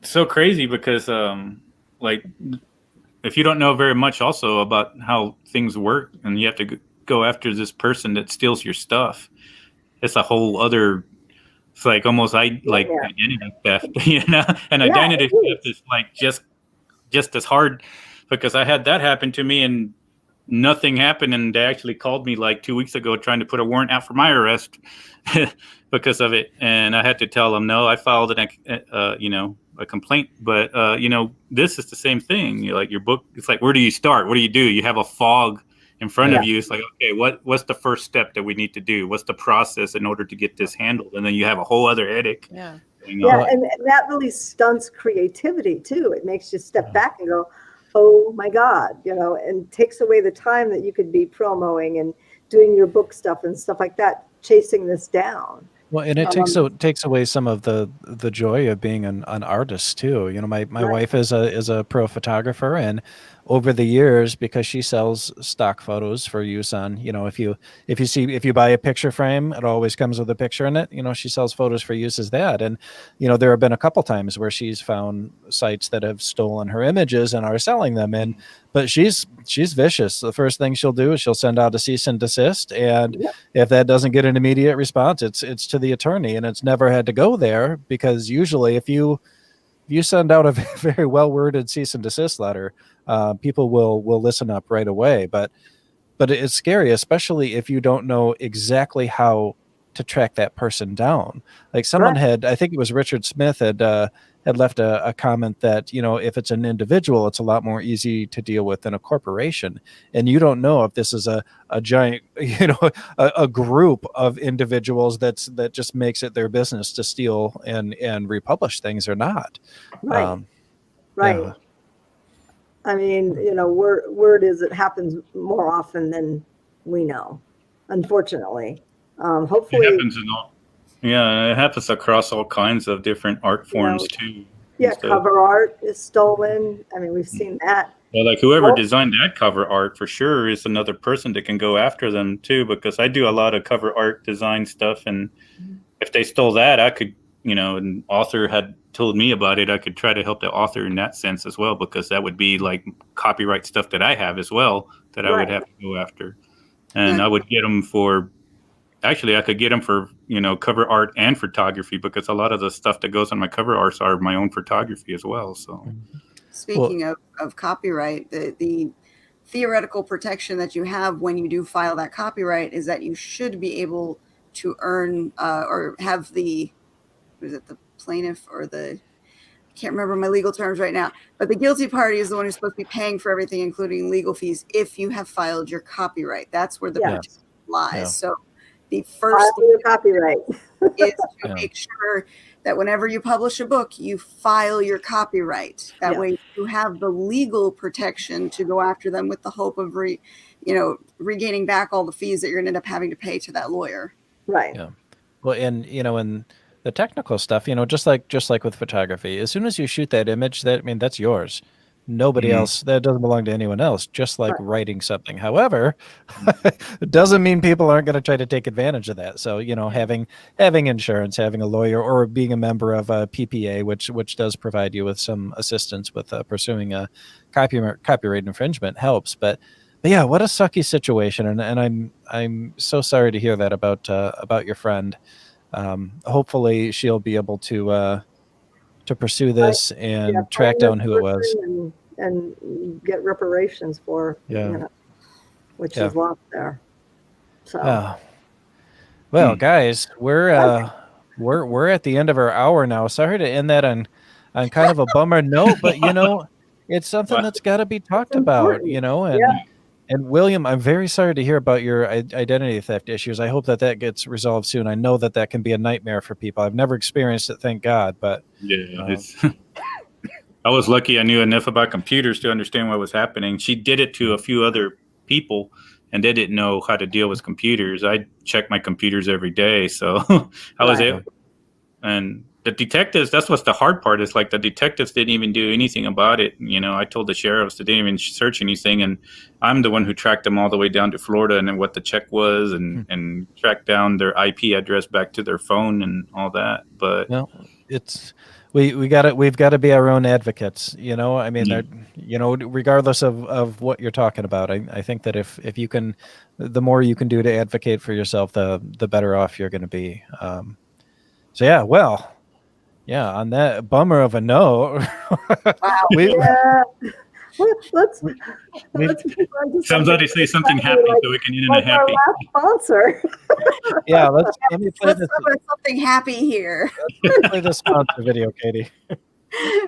so crazy because like if you don't know very much also about how things work and you have to go after this person that steals your stuff, it's a whole other, it's like almost identity theft, you know. And identity theft is like just as hard, because I had that happen to me and nothing happened, and they actually called me like 2 weeks ago trying to put a warrant out for my arrest because of it, and I had to tell them no, I filed a complaint, but you know, this is the same thing. You like your book, it's like, where do you start? What do? You have a fog in front of you. It's like, okay, what's the first step that we need to do? What's the process in order to get this handled? And then you have a whole other headache.
Yeah, and that really stunts creativity too. It makes you step back and go, oh my God, you know, and takes away the time that you could be promoting and doing your book stuff and stuff like that, chasing this down.
Well, and it takes away some of the joy of being an artist too. You know, my wife is a pro photographer, and over the years, because she sells stock photos for use on, you know, if you buy a picture frame, it always comes with a picture in it. You know, she sells photos for use as that, and you know, there have been a couple times where she's found sites that have stolen her images and are selling them. And but she's vicious. The first thing she'll do is she'll send out a cease and desist, and if that doesn't get an immediate response, it's to the attorney, and it's never had to go there, because usually if you send out a very well worded cease and desist letter, people will listen up right away. But it's scary, especially if you don't know exactly how to track that person down. Like someone had, I think it was Richard Smith, had left a comment that, you know, if it's an individual, it's a lot more easy to deal with than a corporation. And you don't know if this is a giant, you know, a group of individuals that just makes it their business to steal and republish things or not.
Right.
Yeah.
I mean, you know, word is it happens more often than we know, unfortunately. Hopefully,
it happens it happens across all kinds of different art forms too.
Yeah, cover art is stolen. I mean, we've seen that.
Well, like whoever designed that cover art for sure is another person that can go after them too, because I do a lot of cover art design stuff, and if they stole that, I could, you know, an author had told me about it, I could try to help the author in that sense as well, because that would be like copyright stuff that I have as well that I would have to go after. And I would get them for, actually I could get them for, you know, cover art and photography, because a lot of the stuff that goes on my cover arts are my own photography as well. So
speaking of copyright, the theoretical protection that you have when you do file that copyright is that you should be able to earn or have the, what is it, the plaintiff or the, I can't remember my legal terms right now, but the guilty party is the one who's supposed to be paying for everything, including legal fees, if you have filed your copyright. That's where the protection lies. Yeah. So the first thing
copyright
is to make sure that whenever you publish a book, you file your copyright. That way you have the legal protection to go after them with the hope of regaining back all the fees that you're going to end up having to pay to that lawyer.
Right.
Yeah. Well, and you know, and the technical stuff, just like with photography, as soon as you shoot that image, that's yours. Nobody else, that doesn't belong to anyone else, just like writing something. However, it doesn't mean people aren't going to try to take advantage of that. So, having insurance, having a lawyer, or being a member of a PPA, which does provide you with some assistance with pursuing a copyright infringement helps. But yeah, what a sucky situation. And I'm so sorry to hear that about your friend. Hopefully she'll be able to pursue this and track down who it was
and get reparations for which is lost there. So
well, guys, we're at the end of our hour now. Sorry to end that on kind of a bummer note, but it's something that's got to be talked about, and William, I'm very sorry to hear about your identity theft issues. I hope that gets resolved soon. I know that can be a nightmare for people. I've never experienced it, thank God. But
I was lucky. I knew enough about computers to understand what was happening. She did it to a few other people, and they didn't know how to deal with computers. I check my computers every day, so I was able. And the detectives, that's what's the hard part, is like the detectives didn't even do anything about it. I told the sheriffs they didn't even search anything, and I'm the one who tracked them all the way down to Florida and then what the check was and tracked down their IP address back to their phone and all that. But
we've got to be our own advocates, regardless of what you're talking about. I think that if you can, the more you can do to advocate for yourself, the better off you're going to be. On that bummer of a note,
let's
somebody say something happy so we can end in a happy.
Sponsor.
let me play
Let's
this.
talk about something happy here.
Let's play the sponsor video, Katie.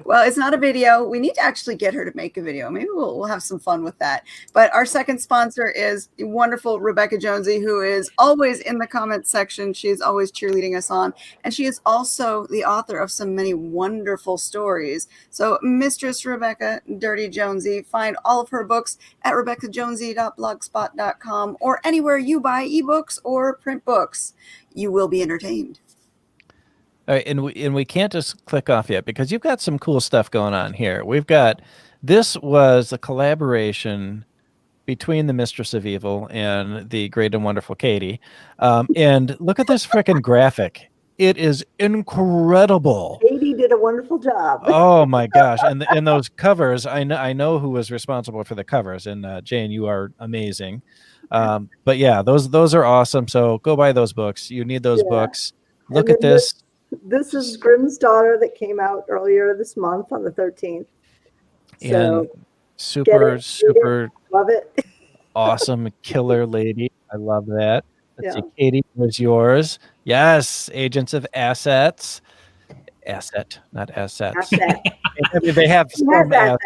Well, it's not a video. We need to actually get her to make a video. Maybe we'll have some fun with that. But our second sponsor is wonderful Rebekah Jonesy, who is always in the comments section. She's always cheerleading us on. And she is also the author of some many wonderful stories. So Mistress Rebekah Dirty Jonesy, find all of her books at RebekahJonesy.blogspot.com or anywhere you buy ebooks or print books. You will be entertained.
All right, and we can't just click off yet because you've got some cool stuff going on here. This was a collaboration between the Mistress of Evil and the great and wonderful Katie. And look at this freaking graphic. It is incredible.
Katie did a wonderful job.
Oh my gosh. And those covers, I know who was responsible for the covers, and Jane, you are amazing. But yeah, those are awesome. So go buy those books. You need those books. Look at this.
This is Grimm's Daughter that came out earlier this month on the 13th. So
and super
love it.
Awesome killer lady. I love that. Let's see, Katie, where's yours? Yes, Agents of Assets. Asset, not assets.
Asset.
They have some assets.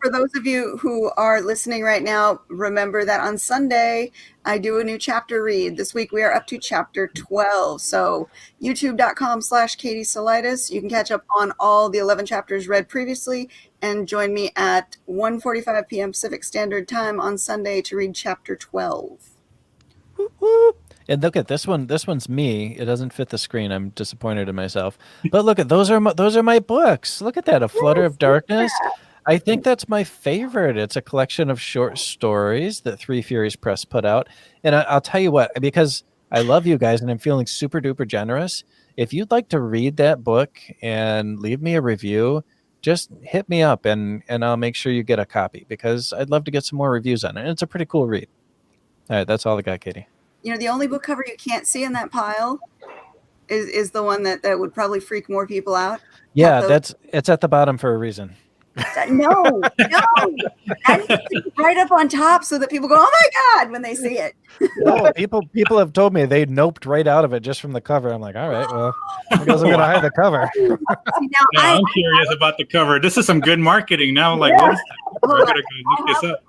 For those of you who are listening right now, remember that on Sunday I do a new chapter read. This week we are up to chapter 12. So youtube.com/Katie Solitis. You can catch up on all the 11 chapters read previously and join me at 1:45 p.m. Pacific Standard Time on Sunday to read chapter 12.
And look at this one. This one's me. It doesn't fit the screen. I'm disappointed in myself. But look at those are my books. Look at that. A Flutter of Darkness. I think that's my favorite. It's a collection of short stories that Three Furies Press put out. And I'll tell you what, because I love you guys and I'm feeling super duper generous. If you'd like to read that book and leave me a review, just hit me up and I'll make sure you get a copy because I'd love to get some more reviews on it. And it's a pretty cool read. All right, that's all I got, Katie.
The only book cover you can't see in that pile is the one that would probably freak more people out.
Yeah, it's at the bottom for a reason.
No. That needs to be right up on top so that people go, "Oh my God," when they see it.
No, people have told me they noped right out of it just from the cover. I'm like, all right, well, I guess I'm gonna hide the cover.
I'm curious about the cover. This is some good marketing now. Like, what is that? We're gonna go look this up.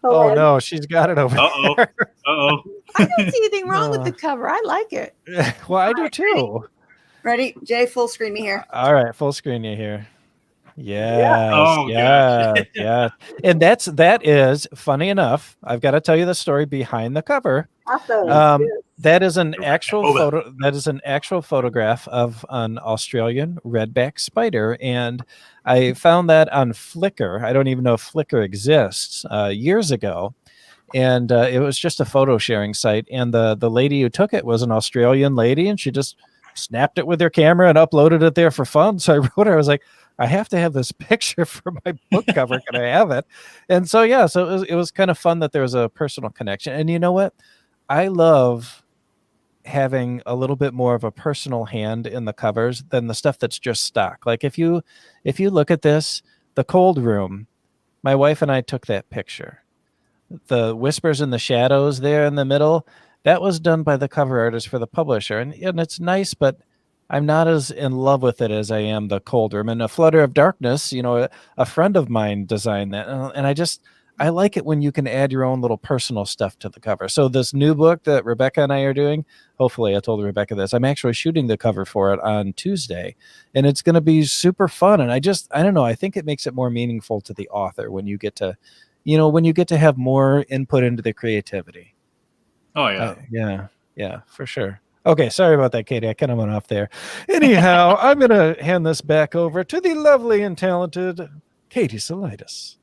Oh no, she's got it over there.
Uh-oh.
I don't see anything wrong with the cover. I like it.
Well, I do too.
Ready? Jay, full screen me here.
All right, full screen you here. Yes, yes. And that is funny enough. I've got to tell you the story behind the cover.
Awesome. Yes.
That is an actual
Hold up.
photo. That is an actual photograph of an Australian redback spider, and I found that on Flickr. I don't even know if Flickr exists. Years ago, and it was just a photo sharing site. And the lady who took it was an Australian lady, and she just snapped it with her camera and uploaded it there for fun. So I wrote her. I was like, I have to have this picture for my book cover. Can I have it? And so yeah, so it was kind of fun that there was a personal connection. And you know what? I love having a little bit more of a personal hand in the covers than the stuff that's just stock. Like if you look at this, the cold room, my wife and I took that picture. The whispers in the shadows there in the middle, that was done by the cover artist for the publisher. And it's nice, but I'm not as in love with it as I am the cold room. And A Flutter of Darkness, a friend of mine designed that. And I like it when you can add your own little personal stuff to the cover. So this new book that Rebekah and I are doing, hopefully I told Rebekah this, I'm actually shooting the cover for it on Tuesday, and it's going to be super fun. And I don't know, I think it makes it more meaningful to the author when you get to, when you get to have more input into the creativity.
Oh yeah.
Yeah, for sure. Okay, sorry about that, Katie. I kind of went off there. Anyhow, I'm going to hand this back over to the lovely and talented Katie Salidas.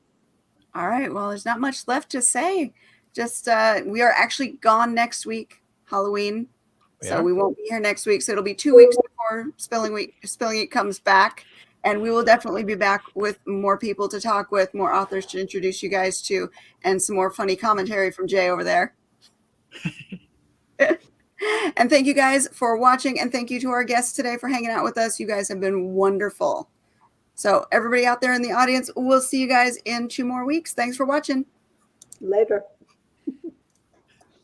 All right. Well, there's not much left to say. Just we are actually gone next week, Halloween. So we won't be here next week. So it'll be 2 weeks before Spilling It comes back. And we will definitely be back with more people to talk with, more authors to introduce you guys to, and some more funny commentary from Jay over there. And thank you guys for watching. And thank you to our guests today for hanging out with us. You guys have been wonderful. So everybody out there in the audience, we'll see you guys in 2 more weeks. Thanks for watching.
Later.